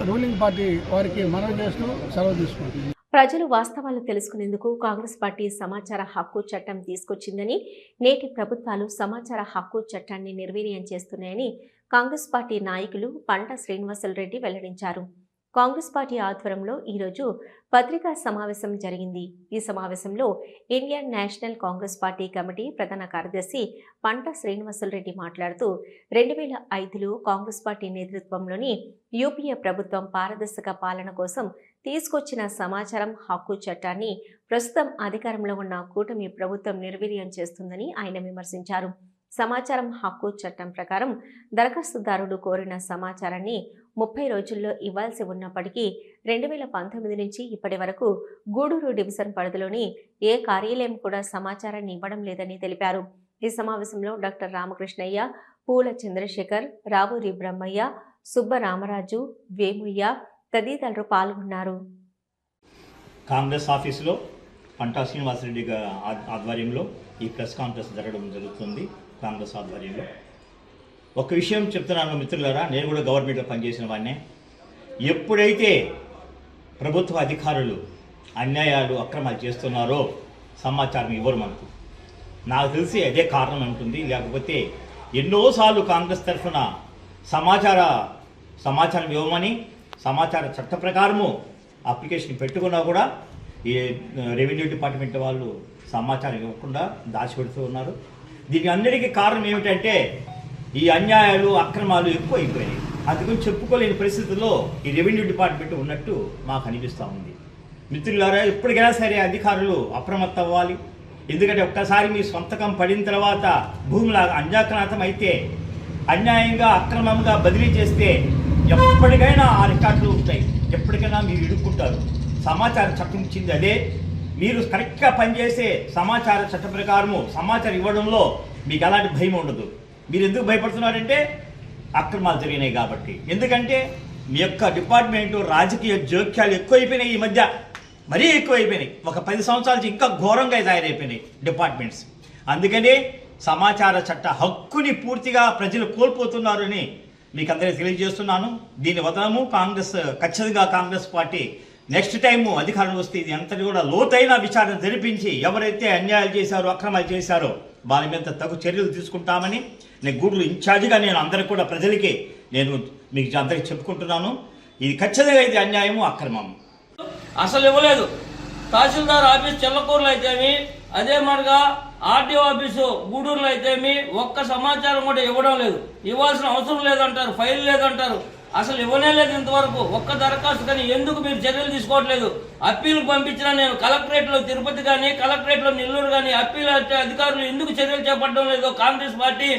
రూలింగ్ పార్టీ వారికి మనవి చేస్తూ సెలవు తీసుకుంటుంది. ప్రజలు వాస్తవాలు తెలుసుకునేందుకు కాంగ్రెస్ పార్టీ సమాచార హక్కు చట్టం తీసుకొచ్చిందని, నేటి ప్రభుత్వాలు సమాచార హక్కు చట్టాన్ని నిర్వీర్యం చేస్తున్నాయని కాంగ్రెస్ పార్టీ నాయకులు పంట శ్రీనివాసులరెడ్డి వెల్లడించారు. కాంగ్రెస్ పార్టీ ఆధ్వర్యంలో ఈరోజు పత్రికా సమావేశం జరిగింది. ఈ సమావేశంలో Indian national Congress party committee ప్రధాన కార్యదర్శి పంట శ్రీనివాసులరెడ్డి మాట్లాడుతూ 2005లో కాంగ్రెస్ పార్టీ నేతృత్వంలోని యూపీఏ ప్రభుత్వం పారదర్శక పాలన కోసం తీసుకొచ్చిన సమాచారం హక్కు చట్టాన్ని ప్రస్తుతం అధికారంలో ఉన్న కూటమి ప్రభుత్వం నిర్వీర్యం చేస్తుందని ఆయన విమర్శించారు. సమాచారం హక్కు చట్టం ప్రకారం దరఖాస్తుదారుడు కోరిన సమాచారాన్ని 30 రోజుల్లో ఇవ్వాల్సి ఉన్నప్పటికీ 2019 నుంచి ఇప్పటి వరకు గూడూరు డివిజన్ పరిధిలోని ఏ కార్యాలయం కూడా సమాచారాన్ని ఇవ్వడం లేదని తెలిపారు. ఈ సమావేశంలో డాక్టర్ రామకృష్ణయ్య, పూల చంద్రశేఖర్, రావూరి బ్రహ్మయ్య, సుబ్బరామరాజు, వేముయ్య తదితరులు పాల్గొన్నారు. కాంగ్రెస్ ఆఫీసులో పంటా శ్రీనివాసరెడ్డి ఆధ్వర్యంలో ఈ ప్రెస్ కాన్ఫరెన్స్ జరుగుతుంది. కాంగ్రెస్ ఆధ్వర్యంలో ఒక విషయం చెప్తున్నాను మిత్రులారా, నేను కూడా గవర్నమెంట్లో పనిచేసిన వాడినే. ఎప్పుడైతే ప్రభుత్వ అధికారులు అన్యాయాలు, అక్రమాలు చేస్తున్నారో సమాచారం ఇవ్వరు మనకు. నాకు తెలిసి అదే కారణం ఉంటుంది. లేకపోతే ఎన్నోసార్లు కాంగ్రెస్ తరఫున సమాచారం ఇవ్వమని సమాచార చట్ట ప్రకారము అప్లికేషన్ పెట్టుకున్నా కూడా ఈ రెవెన్యూ డిపార్ట్మెంట్ వాళ్ళు సమాచారం ఇవ్వకుండా దాచిపెడుతూ ఉన్నారు. దీని అన్నిటికీ కారణం ఏమిటంటే ఈ అన్యాయాలు, అక్రమాలు ఎక్కువ అయిపోయినాయి. అందుకని చెప్పుకోలేని పరిస్థితుల్లో ఈ రెవెన్యూ డిపార్ట్మెంట్ ఉన్నట్టు మాకు అనిపిస్తూ ఉంది. మిత్రులారా, ఎప్పటికైనా సరే అధికారులు అప్రమత్తం అవ్వాలి. ఎందుకంటే ఒక్కసారి మీ సొంతకం పడిన తర్వాత భూమిలాగా అన్యాక్రాంతం అయితే, అన్యాయంగా అక్రమంగా బదిలీ చేస్తే ఎప్పటికైనా ఆ రికార్డులు ఉంటాయి. ఎప్పటికైనా మీరు ఇడుక్కుంటారు. సమాచార చట్టం ఇచ్చింది అదే. మీరు కరెక్ట్గా పనిచేసే సమాచార చట్ట ప్రకారము సమాచారం ఇవ్వడంలో మీకు ఎలాంటి భయం ఉండదు. మీరు ఎందుకు భయపడుతున్నారంటే అక్రమాలు జరిగినాయి కాబట్టి. ఎందుకంటే మీ యొక్క డిపార్ట్మెంటు రాజకీయ జోక్యాలు ఎక్కువైపోయినాయి. ఈ మధ్య మరీ ఎక్కువైపోయినాయి. ఒక 10 సంవత్సరాల నుంచి ఇంకా ఘోరంగా తయారైపోయినాయి డిపార్ట్మెంట్స్. అందుకనే సమాచార చట్ట హక్కుని పూర్తిగా ప్రజలు కోల్పోతున్నారని మీకు అందరికీ తెలియజేస్తున్నాను. దీని వదనము ఖచ్చితంగా కాంగ్రెస్ పార్టీ నెక్స్ట్ టైము అధికారంలో వస్తే ఇది అంతటి కూడా లోతైన విచారణ జరిపించి ఎవరైతే అన్యాయాలు చేశారో, అక్రమాలు చేశారో వాళ్ళ మీద తగు చర్యలు తీసుకుంటామని నేను గూడూరు ఇన్ఛార్జిగా నేను అందరికీ కూడా ప్రజలకి నేను మీకు అందరికీ చెప్పుకుంటున్నాను. ఇది ఖచ్చితంగా ఇది అన్యాయము, అక్రమము. అసలు ఇవ్వలేదు. తహసీల్దార్ ఆఫీస్ చెల్లకూరులో అయితేమి, అదే మరిగా ఆర్టీఓ ఆఫీసు గూడూరులో అయితేమి ఒక్క సమాచారం కూడా ఇవ్వడం లేదు. ఇవ్వాల్సిన అవసరం లేదంటారు, ఫైల్ లేదంటారు. అసలు ఇవ్వనే లేదు ఇంతవరకు ఒక్క దరఖాస్తు. కానీ ఎందుకు మీరు చర్యలు తీసుకోవట్లేదు? అప్పీల్కి పంపించినా నేను కలెక్టరేట్లో తిరుపతి కానీ, కలెక్టరేట్లో నెల్లూరు కానీ అప్పీల్ అధికారులు ఎందుకు చర్యలు చేపట్టడం లేదో కాంగ్రెస్ పార్టీ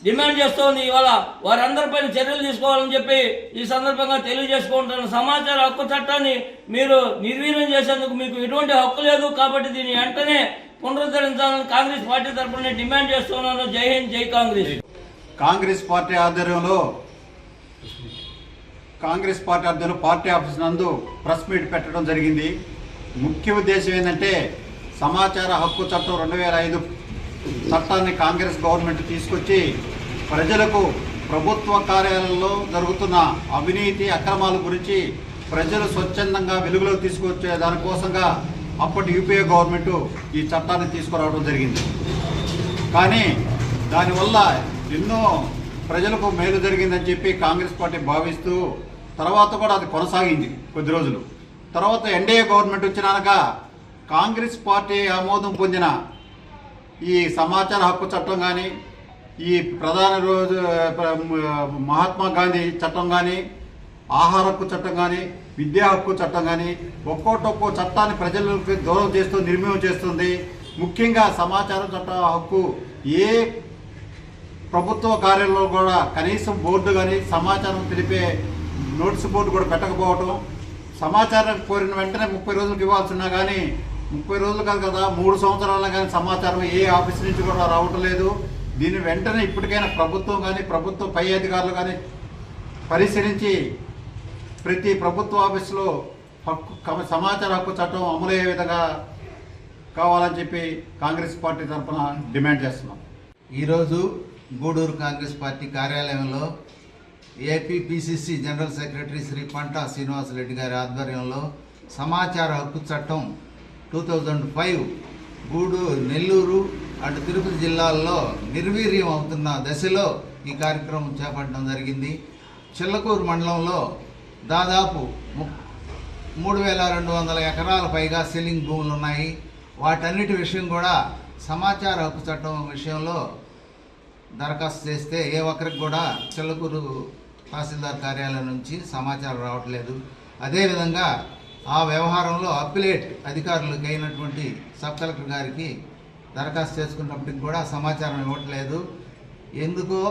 డిమాండ్ చేస్తోంది. ఇవాళ వారందరిపైన చర్యలు తీసుకోవాలని చెప్పి ఈ సందర్భంగా తెలియజేసుకుంటున్నాను. సమాచార హక్కు చట్టాన్ని మీరు నిర్వీర్యం చేసేందుకు మీకు ఎటువంటి హక్కు లేదు. కాబట్టి దీన్ని వెంటనే పునరుద్ధరించాలని కాంగ్రెస్ పార్టీ తరఫున డిమాండ్ చేస్తున్నాను. జై హింద్, జై కాంగ్రెస్. కాంగ్రెస్ పార్టీ ఆధ్వర్యంలో పార్టీ ఆఫీస్ నందు ప్రెస్ మీట్ పెట్టడం జరిగింది. ముఖ్య ఉద్దేశం ఏంటంటే సమాచార హక్కు చట్టం 2005 చట్టాన్ని కాంగ్రెస్ గవర్నమెంట్ తీసుకొచ్చి ప్రజలకు ప్రభుత్వ కార్యాలయాల్లో జరుగుతున్న అవినీతి, అక్రమాల గురించి ప్రజలు స్వచ్ఛందంగా వెలుగులోకి తీసుకొచ్చే దానికోసంగా అప్పటి యూపీఏ గవర్నమెంట్ ఈ చట్టాన్ని తీసుకురావడం జరిగింది. కానీ దానివల్ల ఎన్నో ప్రజలకు మేలు జరిగిందని చెప్పి కాంగ్రెస్ పార్టీ భావిస్తూ తర్వాత కూడా అది కొనసాగింది కొద్ది రోజులు. తర్వాత ఎన్డీఏ గవర్నమెంట్ వచ్చినాక కాంగ్రెస్ పార్టీ ఆమోదం పొందిన ఈ సమాచార హక్కు చట్టం కానీ, ఈ మహాత్మా గాంధీ చట్టం కానీ, ఆహార హక్కు చట్టం కానీ, విద్యా హక్కు చట్టం కానీ ఒక్కో చట్టాన్ని ప్రజలకు దూరం చేస్తూ నిర్మూలన చేస్తుంది. ముఖ్యంగా సమాచార చట్ట హక్కు ఏ ప్రభుత్వ కార్యాలయంలో కూడా కనీసం బోర్డు కానీ సమాచారం తెలిపే నోటీస్ బోర్డు కూడా పెట్టకపోవటం, సమాచారం కోరిన వెంటనే 30 రోజులకు ఇవ్వాల్సి ఉన్నా కానీ 30 రోజులు కాదు కదా 3 సంవత్సరాలు కానీ సమాచారం ఏ ఆఫీస్ నుంచి కూడా రావటం లేదు. దీన్ని వెంటనే ఇప్పటికైనా ప్రభుత్వం కానీ ప్రభుత్వ పై అధికారులు కానీ పరిశీలించి ప్రతి ప్రభుత్వ ఆఫీసులో సమాచార హక్కు చట్టం అమలయ్యే విధంగా కావాలని చెప్పి కాంగ్రెస్ పార్టీ తరఫున డిమాండ్ చేస్తున్నాం. ఈరోజు గూడూరు కాంగ్రెస్ పార్టీ కార్యాలయంలో ఏపీపీసీసీ జనరల్ సెక్రటరీ శ్రీ పంటా శ్రీనివాసరెడ్డి గారి ఆధ్వర్యంలో సమాచార హక్కు చట్టం 2005 గూడూరు, నెల్లూరు అండ్ తిరుపతి జిల్లాల్లో నిర్వీర్యం అవుతున్న దశలో ఈ కార్యక్రమం చేపట్టడం జరిగింది. చిల్లకూరు మండలంలో దాదాపు 3200 ఎకరాల పైగా సీలింగ్ భూములు ఉన్నాయి. వాటన్నిటి విషయం కూడా సమాచార హక్కు చట్టం విషయంలో దరఖాస్తు చేస్తే ఏ ఒక్కరికి కూడా చిల్లకూరు తహసీల్దార్ కార్యాలయం నుంచి సమాచారం రావట్లేదు. అదేవిధంగా ఆ వ్యవహారంలో అప్పిలేట్ అధికారులకు అయినటువంటి సబ్ కలెక్టర్ గారికి దరఖాస్తు చేసుకున్నప్పటికి కూడా సమాచారం ఇవ్వట్లేదు. ఎందుకో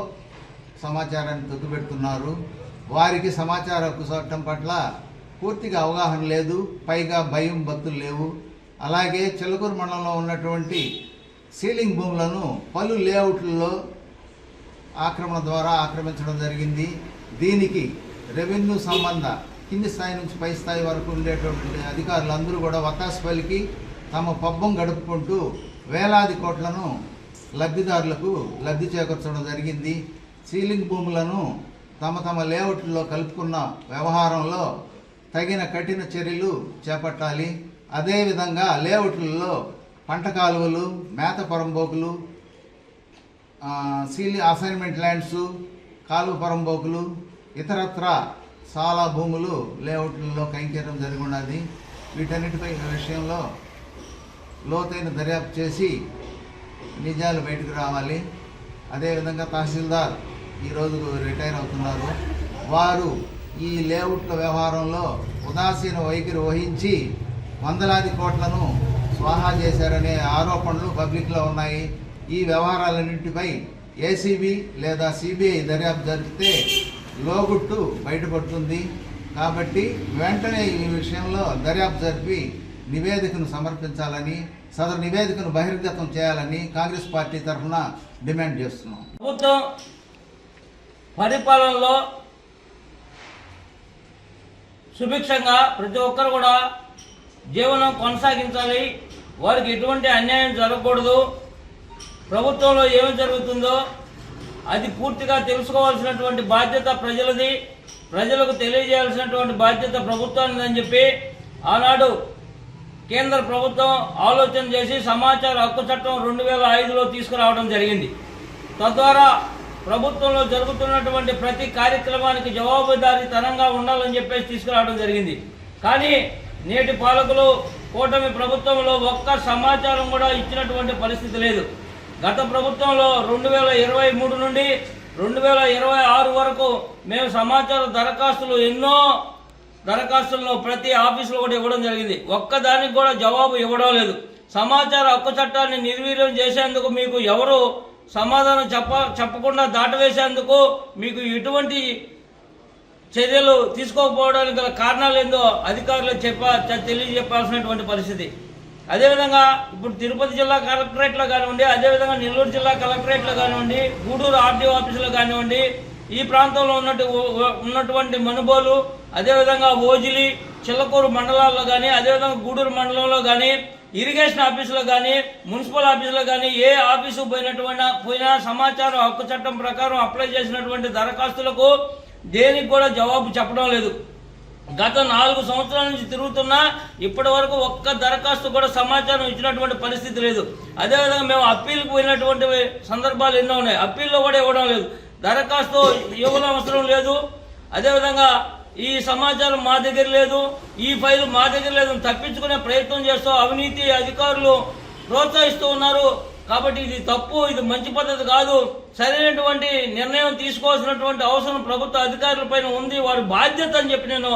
సమాచారాన్ని తొక్కిపెడుతున్నారు. వారికి సమాచార హక్కు చట్టం పట్ల పూర్తిగా అవగాహన లేదు, పైగా భయం భక్తులు లేవు. అలాగే చిల్లకూరు మండలంలో ఉన్నటువంటి సీలింగ్ భూములను పలు లేఅవుట్లలో ఆక్రమణ ద్వారా ఆక్రమించడం జరిగింది. దీనికి రెవెన్యూ సంబంధ కింది స్థాయి నుంచి పై స్థాయి వరకు ఉండేటువంటి అధికారులందరూ కూడా వత్తాసు పలికి తమ పబ్బం గడుపుకుంటూ వేలాది కోట్లను లబ్ధిదారులకు లబ్ధి చేకూర్చడం జరిగింది. సీలింగ్ భూములను తమ లేఅవుట్లో కలుపుకున్న వ్యవహారంలో తగిన కఠిన చర్యలు చేపట్టాలి. అదేవిధంగా లేఅవుట్లలో పంట కాలువలు, మేత పరంబోకులు, అసైన్మెంట్ ల్యాండ్స్, కాలువ పరంబోకులు, ఇతరత్ర చాలా భూములు లేఅవుట్లలో కైంకర్యం జరిగి ఉన్నది. వీటన్నిటిపై విషయంలో లోతైన దర్యాప్తు చేసి నిజాలు బయటకు రావాలి. అదేవిధంగా తహసీల్దార్ ఈరోజు రిటైర్ అవుతున్నారు. వారు ఈ లేఅవుట్ల వ్యవహారంలో ఉదాసీన వైఖరి వహించి వందలాది కోట్లను స్వాహా చేశారనే ఆరోపణలు పబ్లిక్లో ఉన్నాయి. ఈ వ్యవహారాలన్నింటిపై ఏసీబీ లేదా సిబిఐ దర్యాప్తు జరిపితే లోగుట్టు బయటపడుతుంది. కాబట్టి వెంటనే ఈ విషయంలో దర్యాప్తు జరిపి నివేదికను సమర్పించాలని, సదరు నివేదికను బహిర్గతం చేయాలని కాంగ్రెస్ పార్టీ తరఫున డిమాండ్ చేస్తున్నాం. ప్రభుత్వం పరిపాలనలో సుభిక్షంగా ప్రతి ఒక్కరు కూడా జీవనం కొనసాగించాలి. వారికి ఎటువంటి అన్యాయం జరగకూడదు. ప్రభుత్వంలో ఏమి జరుగుతుందో అది పూర్తిగా తెలుసుకోవాల్సినటువంటి బాధ్యత ప్రజలది. ప్రజలకు తెలియజేయాల్సినటువంటి బాధ్యత ప్రభుత్వానికి అని చెప్పి ఆనాడు కేంద్ర ప్రభుత్వం ఆలోచన చేసి సమాచార హక్కు చట్టం 2005లో తీసుకురావడం జరిగింది. తద్వారా ప్రభుత్వంలో జరుగుతున్నటువంటి ప్రతి కార్యక్రమానికి జవాబుదారీతనంగా ఉండాలని చెప్పేసి తీసుకురావడం జరిగింది. కానీ నేటి పాలకులు కూటమి ప్రభుత్వంలో ఒక్క సమాచారం కూడా ఇచ్చినటువంటి పరిస్థితి లేదు. గత ప్రభుత్వంలో 2023 నుండి 2026 వరకు మేము సమాచార దరఖాస్తులు ఎన్నో దరఖాస్తులను ప్రతి ఆఫీసులో కూడా ఇవ్వడం జరిగింది. ఒక్కదానికి కూడా జవాబు ఇవ్వడం లేదు. సమాచార హక్కు చట్టాన్ని నిర్వీర్యం చేసేందుకు మీకు ఎవరు సమాధానం చెప్పకుండా దాటవేసేందుకు మీకు ఎటువంటి చర్యలు తీసుకోకపోవడానికి గల కారణాలు ఏందో అధికారులు తెలియజెప్పాల్సినటువంటి పరిస్థితి. అదేవిధంగా ఇప్పుడు తిరుపతి జిల్లా కలెక్టరేట్లో కానివ్వండి, అదేవిధంగా నెల్లూరు జిల్లా కలెక్టరేట్లో కానివ్వండి, గూడూరు ఆర్డీఓ ఆఫీసులో కానివ్వండి, ఈ ప్రాంతంలో ఉన్నటువంటి మనుబోలు, అదేవిధంగా ఓజిలి, చిల్లకూరు మండలాల్లో కానీ, అదేవిధంగా గూడూరు మండలంలో కానీ, ఇరిగేషన్ ఆఫీసులో కానీ, మున్సిపల్ ఆఫీసులో కానీ ఏ ఆఫీసు పోయినా సమాచారం హక్కు చట్టం ప్రకారం అప్లై చేసినటువంటి దరఖాస్తులకు దేనికి కూడా జవాబు చెప్పడం లేదు. గత 4 సంవత్సరాల నుంచి తిరుగుతున్నా ఇప్పటి వరకు ఒక్క దరఖాస్తు కూడా సమాచారం ఇచ్చినటువంటి పరిస్థితి లేదు. అదేవిధంగా మేము అప్పీల్కి పోయినటువంటి సందర్భాలు ఎన్నో ఉన్నాయి. అప్పీల్లో కూడా ఇవ్వడం లేదు. దరఖాస్తు ఇవ్వడం అవసరం లేదు. అదేవిధంగా ఈ సమాచారం మా దగ్గర లేదు, ఈ ఫైల్ మా దగ్గర లేదు, తప్పించుకునే ప్రయత్నం చేస్తూ అవినీతి అధికారులు ప్రోత్సహిస్తూ ఉన్నారు. కాబట్టి ఇది తప్పు, ఇది మంచి పద్ధతి కాదు. సరైనటువంటి నిర్ణయం తీసుకోవాల్సినటువంటి అవసరం ప్రభుత్వ అధికారులపైన ఉంది. వారి బాధ్యత అని చెప్పి నేను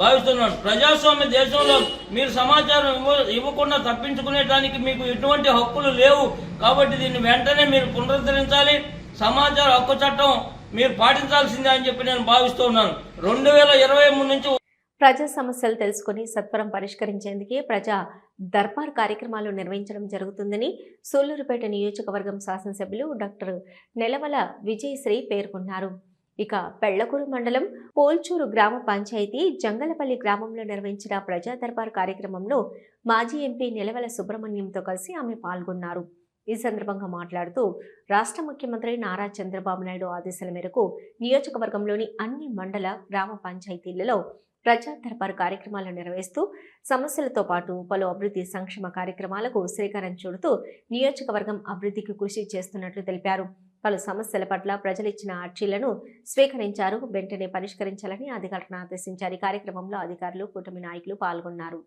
భావిస్తున్నాను. ప్రజాస్వామ్య దేశంలో మీరు సమాచారం ఇవ్వకుండా తప్పించుకునేటానికి మీకు ఎటువంటి హక్కులు లేవు. కాబట్టి దీన్ని వెంటనే మీరు పునరుద్ధరించాలి. సమాచార హక్కు చట్టం మీరు పాటించాల్సిందే అని చెప్పి నేను భావిస్తూ ఉన్నాను. 2023 నుంచి ప్రజా సమస్యలు తెలుసుకుని సత్వరం పరిష్కరించేందుకే ప్రజా దర్బార్ కార్యక్రమాలు నిర్వహించడం జరుగుతుందని సూళ్లూరుపేట నియోజకవర్గం శాసనసభ్యులు డాక్టర్ నెలవల విజయశ్రీ పేర్కొన్నారు. ఇక పెళ్లకూరు మండలం పోల్చూరు గ్రామ పంచాయతీ జంగలపల్లి గ్రామంలో నిర్వహించిన ప్రజా దర్బార్ కార్యక్రమంలో మాజీ ఎంపీ నెలవల సుబ్రహ్మణ్యంతో కలిసి ఆమె పాల్గొన్నారు. ఈ సందర్భంగా మాట్లాడుతూ రాష్ట్ర ముఖ్యమంత్రి నారా చంద్రబాబు నాయుడు ఆదేశాల మేరకు నియోజకవర్గంలోని అన్ని మండల గ్రామ పంచాయతీలలో ప్రజా దర్బార్ కార్యక్రమాలు నిర్వహిస్తూ సమస్యలతో పాటు పలు అభివృద్ధి సంక్షేమ కార్యక్రమాలకు శ్రీకారం చుడుతూ నియోజకవర్గం అభివృద్ధికి కృషి చేస్తున్నట్లు తెలిపారు. పలు సమస్యల పట్ల ప్రజలిచ్చిన అర్జీలను స్వీకరించారు. వెంటనే పరిష్కరించాలని అధికారులను ఆదేశించారు. ఈ కార్యక్రమంలో అధికారులు, కూటమి నాయకులు పాల్గొన్నారు.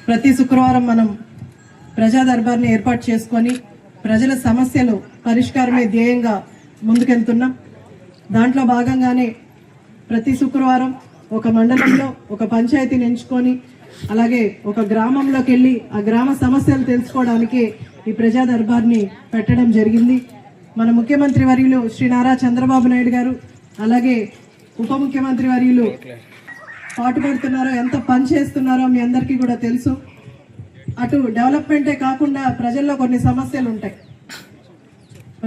ప్రతి శుక్రవారం మనం ప్రజా దర్బార్ని ఏర్పాటు చేసుకొని ప్రజల సమస్యలు పరిష్కారమే ధ్యేయంగా ముందుకెళ్తున్నాం. దాంట్లో భాగంగానే ప్రతి శుక్రవారం ఒక మండలంలో ఒక పంచాయతీని ఎంచుకొని అలాగే ఒక గ్రామంలోకి వెళ్ళి ఆ గ్రామ సమస్యలు తెలుసుకోవడానికి ఈ ప్రజా దర్బార్ని పెట్టడం జరిగింది. మన ముఖ్యమంత్రి వర్యులు శ్రీ నారా చంద్రబాబు నాయుడు గారు అలాగే ఉప ముఖ్యమంత్రి వర్యులు పాటుపడుతున్నారో, ఎంత పని చేస్తున్నారో మీ అందరికీ కూడా తెలుసు. అటు డెవలప్మెంటే కాకుండా ప్రజల్లో కొన్ని సమస్యలు ఉంటాయి.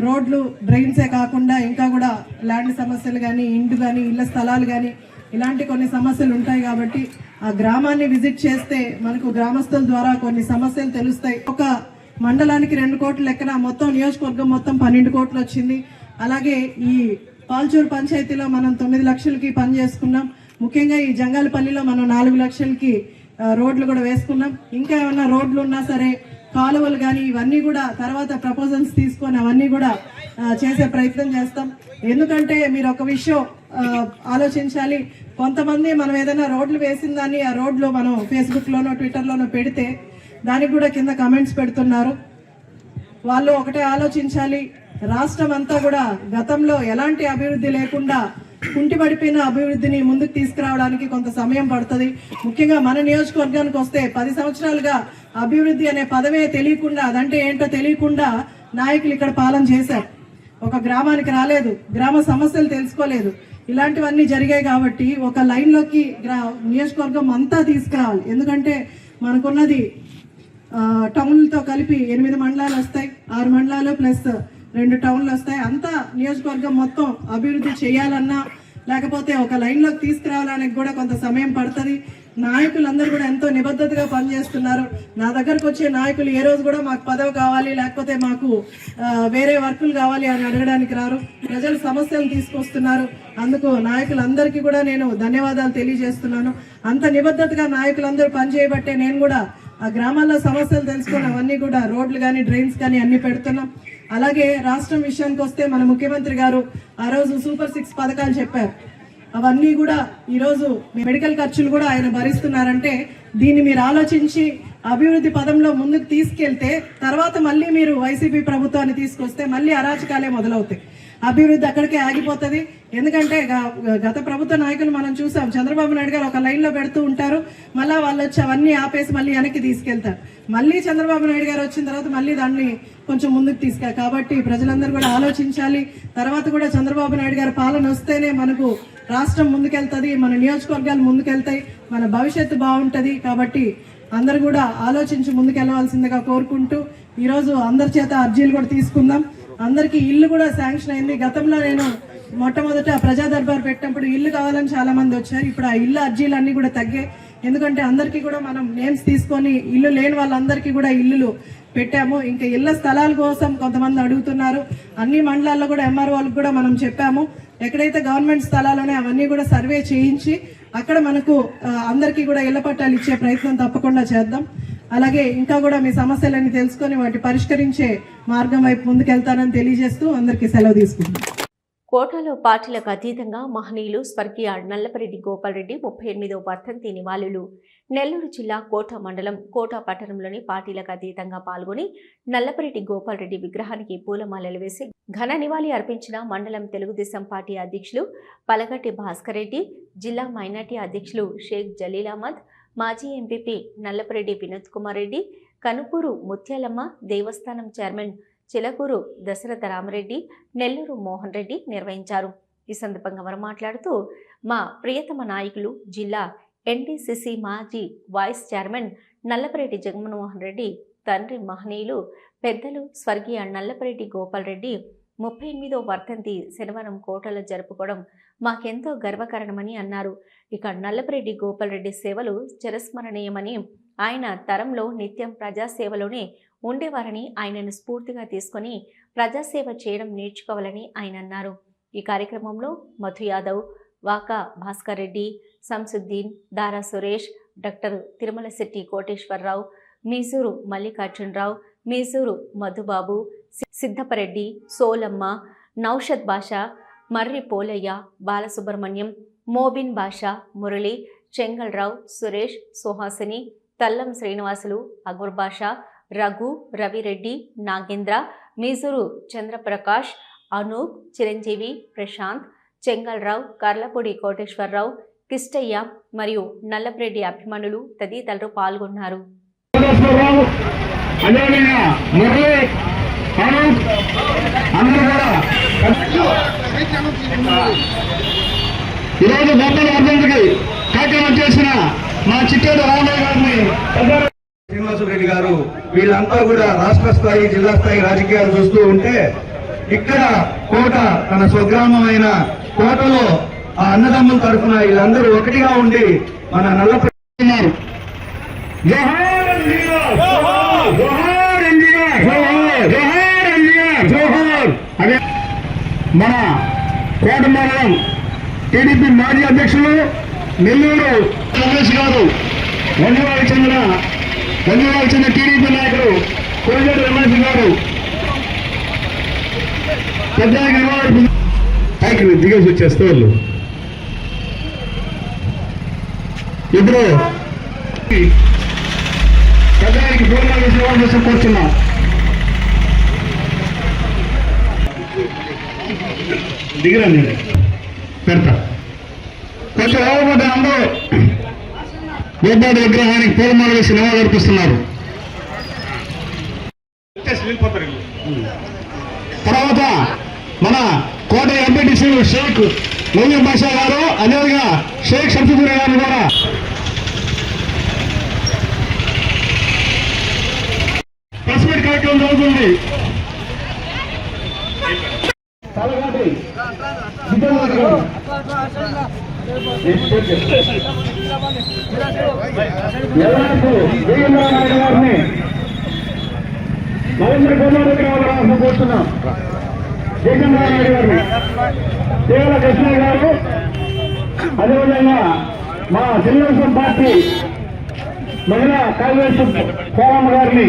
రోడ్లు, డ్రైన్సే కాకుండా ఇంకా కూడా ల్యాండ్ సమస్యలు కానీ, ఇండ్లు కానీ, ఇళ్ల స్థలాలు కానీ ఇలాంటి కొన్ని సమస్యలు ఉంటాయి. కాబట్టి ఆ గ్రామాన్ని విజిట్ చేస్తే మనకు గ్రామస్తుల ద్వారా కొన్ని సమస్యలు తెలుస్తాయి. ఒక మండలానికి 2 కోట్ల లెక్కన మొత్తం నియోజకవర్గం మొత్తం 12 కోట్లు వచ్చింది. అలాగే ఈ పాల్చూరు పంచాయతీలో మనం 9 లక్షలకి పని చేసుకున్నాం. ముఖ్యంగా ఈ జంగాలపల్లిలో మనం 4 లక్షలకి రోడ్లు కూడా వేసుకున్నాం. ఇంకా ఏమైనా రోడ్లు ఉన్నా సరే, కాలువలు కానీ ఇవన్నీ కూడా తర్వాత ప్రపోజల్స్ తీసుకొని అవన్నీ కూడా చేసే ప్రయత్నం చేస్తాం. ఎందుకంటే మీరు ఒక విషయం ఆలోచించాలి. కొంతమంది మనం ఏదైనా రోడ్లు వేసిన దాన్ని ఆ రోడ్లు మనం ఫేస్బుక్లోనో ట్విట్టర్లోనో పెడితే దానికి కూడా కింద కమెంట్స్ పెడుతున్నారు. వాళ్ళు ఒకటే ఆలోచించాలి, రాష్ట్రం అంతా కూడా గతంలో ఎలాంటి అభివృద్ధి లేకుండా కుంటిపడిపోయిన అభివృద్ధిని ముందుకు తీసుకురావడానికి కొంత సమయం పడుతుంది. ముఖ్యంగా మన నియోజకవర్గానికి వస్తే 10 సంవత్సరాలుగా అభివృద్ధి అనే పదవే తెలియకుండా, అదంటే ఏంటో తెలియకుండా నాయకులు ఇక్కడ పాలన చేశారు. ఒక గ్రామానికి రాలేదు, గ్రామ సమస్యలు తెలుసుకోలేదు. ఇలాంటివన్నీ జరిగాయి. కాబట్టి ఒక లైన్లోకి నియోజకవర్గం అంతా తీసుకురావాలి. ఎందుకంటే మనకున్నది టౌన్లతో కలిపి 8 మండలాలు వస్తాయి, 6 మండలాలు ప్లస్ 2 టౌన్లు వస్తాయి. అంతా నియోజకవర్గం మొత్తం అభివృద్ధి చేయాలన్నా లేకపోతే ఒక లైన్లోకి తీసుకురావడానికి కూడా కొంత సమయం పడుతుంది. నాయకులందరూ కూడా ఎంతో నిబద్ధతగా పనిచేస్తున్నారు. నా దగ్గరకు వచ్చే నాయకులు ఏ రోజు కూడా మాకు పదవి కావాలి లేకపోతే మాకు వేరే వర్కులు కావాలి అని అడగడానికి రారు. ప్రజల సమస్యలు తీసుకొస్తున్నారు. అందుకు నాయకులందరికీ కూడా నేను ధన్యవాదాలు తెలియజేస్తున్నాను. అంత నిబద్ధతగా నాయకులందరూ పనిచేయబట్టే నేను కూడా ఆ గ్రామాల్లో సమస్యలు తెలుసుకుని అవన్నీ కూడా రోడ్లు కానీ, డ్రైన్స్ కానీ అన్ని పెడుతున్నాం. అలాగే రాష్ట్రం విషయానికి వస్తే మన ముఖ్యమంత్రి గారు ఆ రోజు సూపర్ 6 పథకాలు చెప్పారు. అవన్నీ కూడా ఈరోజు మెడికల్ ఖర్చులు కూడా ఆయన భరిస్తున్నారంటే దీన్ని మీరు ఆలోచించి అభివృద్ధి పదంలో ముందుకు తీసుకెళ్తే తర్వాత మళ్ళీ మీరు వైసీపీ ప్రభుత్వాన్ని తీసుకొస్తే మళ్ళీ అరాచకాలే మొదలవుతాయి. అభివృద్ధి అక్కడికే ఆగిపోతుంది. ఎందుకంటే గత ప్రభుత్వ నాయకులు మనం చూసాం, చంద్రబాబు నాయుడు గారు ఒక లైన్లో పెడుతూ ఉంటారు, మళ్ళీ వాళ్ళు వచ్చి అవన్నీ ఆపేసి మళ్ళీ వెనక్కి తీసుకెళ్తారు. మళ్ళీ చంద్రబాబు నాయుడు గారు వచ్చిన తర్వాత మళ్ళీ దాన్ని కొంచెం ముందుకు తీసుకెళ్ళాలి. కాబట్టి ప్రజలందరూ కూడా ఆలోచించాలి. తర్వాత కూడా చంద్రబాబు నాయుడు గారి పాలన వస్తేనే మనకు రాష్ట్రం ముందుకెళ్తుంది, మన నియోజకవర్గాలు ముందుకెళ్తాయి, మన భవిష్యత్తు బాగుంటుంది. కాబట్టి అందరు కూడా ఆలోచించి ముందుకెళ్లవలసిందిగా కోరుకుంటూ ఈరోజు అందరి చేత అర్జీలు కూడా తీసుకుందాం. అందరికీ ఇల్లు కూడా శాంక్షన్ అయింది. గతంలో నేను మొట్టమొదట ప్రజా దర్బార్ పెట్టినప్పుడు ఇల్లు కావాలని చాలా మంది వచ్చారు. ఇప్పుడు ఆ ఇల్లు అర్జీలు అన్నీ కూడా తగ్గాయి. ఎందుకంటే అందరికీ కూడా మనం నేమ్స్ తీసుకొని ఇల్లు లేని వాళ్ళందరికీ కూడా ఇల్లులు పెట్టాము. ఇంకా ఇళ్ల స్థలాల కోసం కొంతమంది అడుగుతున్నారు. అన్ని మండలాల్లో కూడా ఎంఆర్ఓలకు కూడా మనం చెప్పాము, ఎక్కడైతే గవర్నమెంట్ స్థలాలునే అవన్నీ కూడా సర్వే చేయించి అక్కడ మనకు అందరికీ కూడా ఇళ్ల పట్టాలు ఇచ్చే ప్రయత్నం తప్పకుండా చేద్దాం. అలాగే ఇంకా కూడా మీ సమస్యలన్నీ తెలుసుకొని వాటి పరిష్కరించే మార్గం వైపు ముందుకెళ్తానని తెలియజేస్తూ అందరికీ సెలవు తీసుకుంటాం. కోటలో పార్టీలకు అతీతంగా మహనీయులు స్వర్గీయ నల్లపరెడ్డి గోపాల్ రెడ్డి 38వ వర్ధంతి నివాళులు. నెల్లూరు జిల్లా కోట మండలం కోట పట్టణంలోని పార్టీలకు అతీతంగా పాల్గొని నల్లపరెడ్డి గోపాల్ రెడ్డి విగ్రహానికి పూలమాలలు వేసి ఘన నివాళి అర్పించిన మండలం తెలుగుదేశం పార్టీ అధ్యక్షులు పలగట్టి భాస్కర్ రెడ్డి, జిల్లా మైనార్టీ అధ్యక్షులు షేక్ జలీల్ అహ్మద్, మాజీ ఎంపీపీ నల్లపరెడ్డి వినోద్ కుమార్ రెడ్డి, కనుపూరు ముత్యాలమ్మ దేవస్థానం చైర్మన్ చిలకూరు దశరథ రామరెడ్డి, నెల్లూరు మోహన్ రెడ్డి నిర్వహించారు. ఈ సందర్భంగా వారు మాట్లాడుతూ, మా ప్రియతమ నాయకులు జిల్లా ఎన్డీసీసీ మాజీ వైస్ చైర్మన్ నల్లపరెడ్డి జగన్మోహన్ రెడ్డి తండ్రి మహనీయులు పెద్దలు స్వర్గీయ నల్లపరెడ్డి గోపాల్ రెడ్డి 38వ వర్ధంతి శనివారం కోటలో జరుపుకోవడం మాకెంతో గర్వకారణమని అన్నారు. ఇక నల్లపరెడ్డి గోపాల్ రెడ్డి సేవలు చిరస్మరణీయమని, ఆయన తరంలో నిత్యం ప్రజాసేవలోనే ఉండేవారని, ఆయనను స్ఫూర్తిగా తీసుకొని ప్రజాసేవ చేయడం నేర్చుకోవాలని ఆయన అన్నారు. ఈ కార్యక్రమంలో మధు యాదవ్, వాకా భాస్కర్ రెడ్డి, సంసుద్దీన్, దారా సురేష్, డాక్టర్ తిరుమల శెట్టి కోటేశ్వరరావు, మీసూరు మల్లికార్జునరావు, మీసూరు మధుబాబు, సిద్ధపరెడ్డి, సోలమ్మ, నౌషద్ బాషా, మర్రి పోలయ్య, బాలసుబ్రహ్మణ్యం, మోబిన్ బాషా, మురళి, చెంగల్రావు, సురేష్, సుహాసిని, తల్లం శ్రీనివాసులు, అక్బర్ బాషా, రఘు, రవిరెడ్డి, నాగేంద్ర, మీసూరు చంద్రప్రకాష్, అనూప్, చిరంజీవి, ప్రశాంత్, చెంగల్రావు, కర్లపూడి కోటేశ్వరరావు, కిష్టయ్య మరియు నల్లపరెడ్డి అభిమానులు తదితరులు పాల్గొన్నారు. ఈరోజు గొప్పల వర్ధంతికి కార్యక్రమం చేసిన మా చిట్టేడు రామయ్య గారిని, శ్రీనివాసరెడ్డి గారు, వీళ్ళంతా కూడా రాష్ట్ర స్థాయి జిల్లా స్థాయి రాజకీయాలు చూస్తూ ఉంటే, ఇక్కడ కోట తన స్వగ్రామమైన కోటలో ఆ అన్నదమ్ముల తరఫున వీళ్ళందరూ ఒకటిగా ఉండి మన నల్లపరెడ్డి అదే మన కోట మండలం టీడీపీ మాజీ అధ్యక్షులు నెల్లూరు రమేష్ గారు, వంజవాళ్ళకి చెందిన టీడీపీ నాయకుడు కోజేటి రమేష్ గారు పెద్ద నాయకులు దిగేసి వచ్చేస్తే వాళ్ళు ఇప్పుడు పెద్దవారికి పూర్ణాలు సేవలు చేసి కూర్చున్నాం. దిగిరండి, పెడతా కొంచెం ఎవరు అందరూ గోపాడు విగ్రహానికి పూలమాల వేసి నివాళులు అర్పిస్తున్నారు. తర్వాత మన కోట ఎంపీటీసీ షేక్ మొయ్యం బాషా గారు, అదేవిధంగా షేక్ షంసుద్దీన్ గారు కూడా ప్రెస్ మీట్ కార్యక్రమం జరుగుతుంది. గారిని నరేంద్ర కుమార్ కూర్చున్నాం. జగన్మోహన్ రెడ్డి గారిని, దేవల కృష్ణ గారు, అదేవిధంగా మా తెలుగుదేశం పార్టీ మహిళా కార్యదర్శి కోరమ్మ గారిని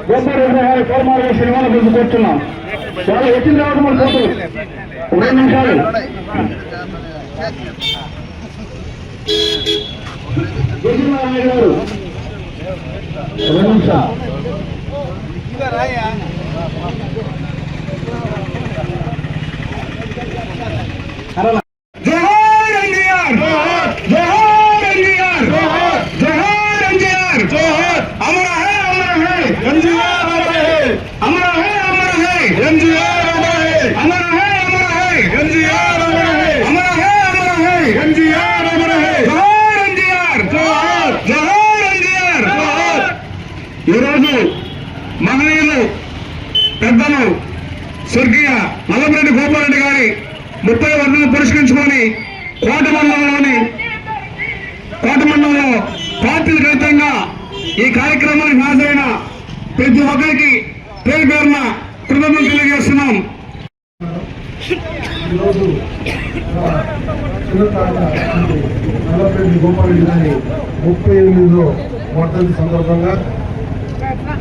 గోపాల్ రెడ్డి గారి కోరమాల వేసి నివాళులు కూర్చున్నాం. వాళ్ళు వచ్చిన తర్వాత మన ఫోటో 2 నిమిషాలు. జగన్మోహన్ రెడ్డి గారు 2 నిమిషాలు. ఈరోజు మహనీయులు పెద్దలు స్వర్గీయ నల్లపరెడ్డి గోపాల్ రెడ్డి గారి 30వ వర్ధంతిని పురస్కరించుకొని కోట మండలంలో పార్టీలకు అతీతంగా ఈ కార్యక్రమానికి హాజరైన ప్రతి ఒక్కరికి పేరు పేరున కృతజ్ఞతలు తెలియజేస్తున్నాం. ఈరోజు నల్లపరెడ్డి గోపాల్ రెడ్డి గారి 38వ వర్ధంతి సందర్భంగా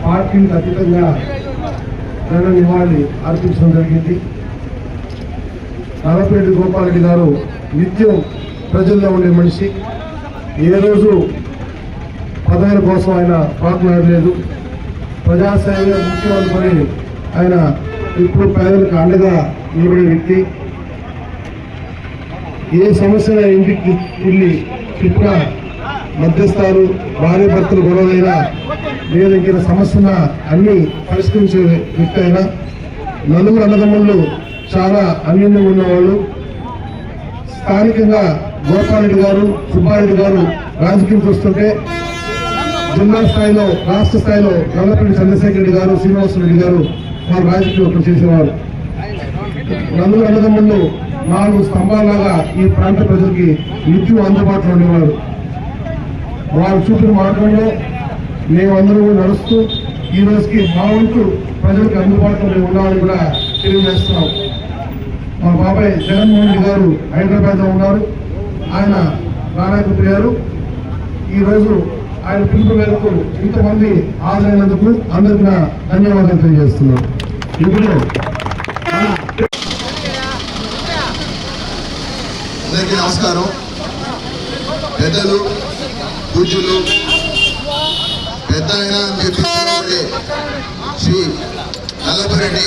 పార్టీలకు అతీతంగా ఘన నివాళి అర్పించడం జరిగింది. నల్లపరెడ్డి గోపాలరెడ్డి గారు నిత్యం ప్రజల్లో ఉండే మనిషి. ఏ రోజు పదవుల కోసం ఆయన పాటుపడలేదు. ప్రజాసేవ ముఖ్యం అనుకొని ఆయన ఇప్పుడు పేదలకు అండగా నిలబడే వ్యక్తి. ఏ సమస్య ఇంటికి వెళ్ళి చెప్పిన మధ్యస్థాలు భార్య భర్తలు గొడవలైనా లేదా ఇంకేదో సమస్యన అన్ని పరిష్కరించే వ్యక్తి అయినా. నలుగురు అన్నదమ్ముళ్ళు చాలా అన్యోన్యంగా ఉన్నవాళ్ళు. స్థానికంగా గోపాలరెడ్డి గారు, సుబ్బారెడ్డి గారు రాజకీయం చూస్తుంటే జిల్లా స్థాయిలో, రాష్ట్ర స్థాయిలో నల్లపరెడ్డి చంద్రశేఖర్ రెడ్డి గారు, శ్రీనివాసరెడ్డి గారు వారు రాజకీయం చేసేవారు. నలుగురు అన్నదమ్ముళ్ళు 4 స్తంభాలాగా ఈ ప్రాంత ప్రజలకి నిత్యం అందుబాటులో ఉండేవారు. వారు చూపిన మార్గంలో మేమందరూ నడుస్తూ ఈ రోజుకి మా వంతు ప్రజలకు అందుబాటులో ఉండాలని కూడా తెలియజేస్తున్నాం. మా బాబాయ్ జగన్మోహన్ రెడ్డి గారు హైదరాబాద్లో ఉన్నారు. ఆయన రాలేకపోయారు. ఈరోజు ఆయన పిలుపు మేరకు ఇంతమంది హాజరైనందుకు అందరికీ నా ధన్యవాదాలు తెలియజేస్తున్నాం. ఇప్పుడు అందరికీ నమస్కారం. పెద్దలు, పూజ్యులు, పెద్ద ఆయన అని చెప్పి పిలువబడే శ్రీ నల్లపరెడ్డి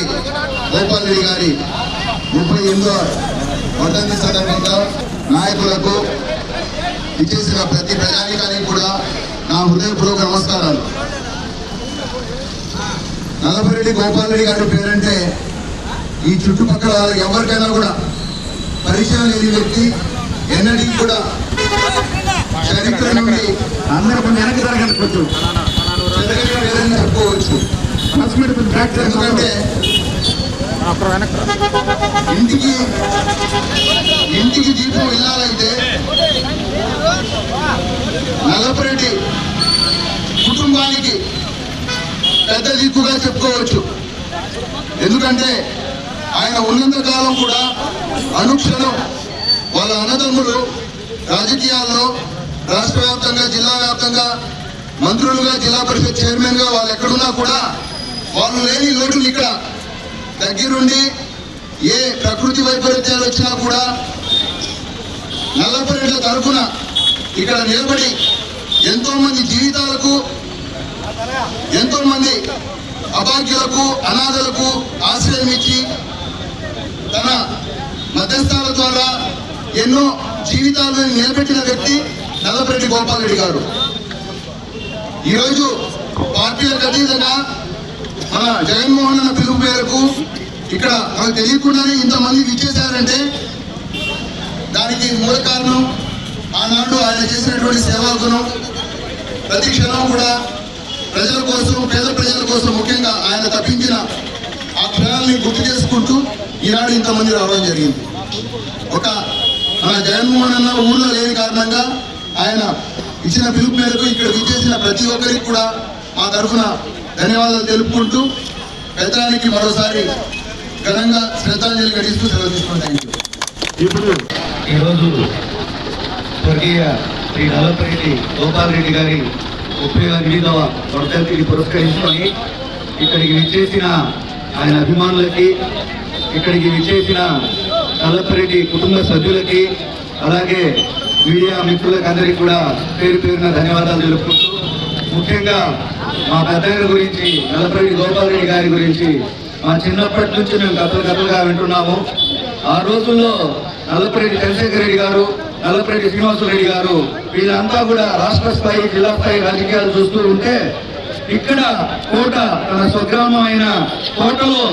గోపాలరెడ్డి గారి 38వ వర్ధంతి సందర్భంగా నాయకులకు ఇచ్చేసిన ప్రతి ప్రజానికానికి కూడా నా హృదయపూర్వక నమస్కారాలు. నల్లపరెడ్డి గోపాలరెడ్డి గారి పేరంటే ఈ చుట్టుపక్కల ఎవరికైనా కూడా పరిచయం లేని వ్యక్తి. ఎన్నటికి కూడా చరిత్ర నుండి అందరూ కొన్ని వెనక్కి జరగకపోవచ్చు, పేరని చెప్పుకోవచ్చు. ఎందుకంటే ఇంటికి దీపం వెళ్ళాలంటే నల్లపరెడ్డి కుటుంబానికి పెద్ద దిక్కుగా చెప్పుకోవచ్చు. ఎందుకంటే ఆయన ఉన్నంత కాలం కూడా అనుక్షణం వాళ్ళ అన్నదమ్ములు రాజకీయాల్లో రాష్ట్ర వ్యాప్తంగా, జిల్లా వ్యాప్తంగా మంత్రులుగా, జిల్లా పరిషత్ చైర్మన్ గా వాళ్ళు ఎక్కడున్నా కూడా వాళ్ళు లేని లోటులు ఇక్కడ దగ్గరుండి ఏ ప్రకృతి వైపరీత్యాలు వచ్చినా కూడా నల్లపరెడ్డిల తరఫున ఇక్కడ నిలబడి ఎంతో మంది జీవితాలకు, ఎంతో మంది అభాగ్యులకు, అనాథలకు ఆశ్రయం ఇచ్చి తన మధ్యస్థాల ద్వారా ఎన్నో జీవితాలను నిలబెట్టిన వ్యక్తి నల్లపరెడ్డి గోపాలరెడ్డి గారు. ఈరోజు పార్టీలకు అతీతంగా మన జగన్మోహన్ అన్న పిలుపు మేరకు ఇక్కడ మనకు తెలియకుండానే ఇంతమంది విచ్చేశారంటే దానికి మూల కారణం ఆనాడు ఆయన చేసినటువంటి సేవా గుణం. ప్రతి క్షణం కూడా ప్రజల కోసం, పేద ప్రజల కోసం ముఖ్యంగా ఆయన తప్పించిన ఆ క్షణాలని గుర్తు చేసుకుంటూ ఈనాడు ఇంతమంది రావడం జరిగింది. ఒక మన జగన్మోహన్ అన్న ఊళ్ళో లేని కారణంగా ఆయన ఇచ్చిన పిలుపు మేరకు ఇక్కడ విచ్చేసిన ప్రతి ఒక్కరికి కూడా మా తరఫున ధన్యవాదాలు తెలుపుకుంటూ పెద్దానికి మరోసారి ఘనంగా శ్రద్ధాంజలి ఘటిస్తూ సెలవు తీసుకుంటాను. ఇప్పుడు ఈరోజు స్వర్గీయ శ్రీ నల్లపరెడ్డి గోపాలరెడ్డి గారి 38వ వర్ధంతిని పురస్కరించుకొని ఇక్కడికి విచ్చేసిన ఆయన అభిమానులకి, ఇక్కడికి విచ్చేసిన నల్లపరెడ్డి కుటుంబ సభ్యులకి, అలాగే మీడియా మిత్రులకు అందరికీ కూడా పేరు పేరున ధన్యవాదాలు తెలుపుకుంటూ, ముఖ్యంగా మా పెద్దయ్య గురించి, నల్లపరెడ్డి గోపాలరెడ్డి గారి గురించి మా చిన్నప్పటి నుంచి మేము కథలుగా వింటున్నాము. ఆ రోజుల్లో నల్లపరెడ్డి చంద్రశేఖర్ రెడ్డి గారు, నల్లపరెడ్డి శ్రీనివాసరెడ్డి గారు వీళ్ళంతా కూడా రాష్ట్ర స్థాయి, జిల్లా స్థాయి రాజకీయాలు చూస్తూ ఉంటే ఇక్కడ కోట, తన స్వగ్రామం అయిన కోటలో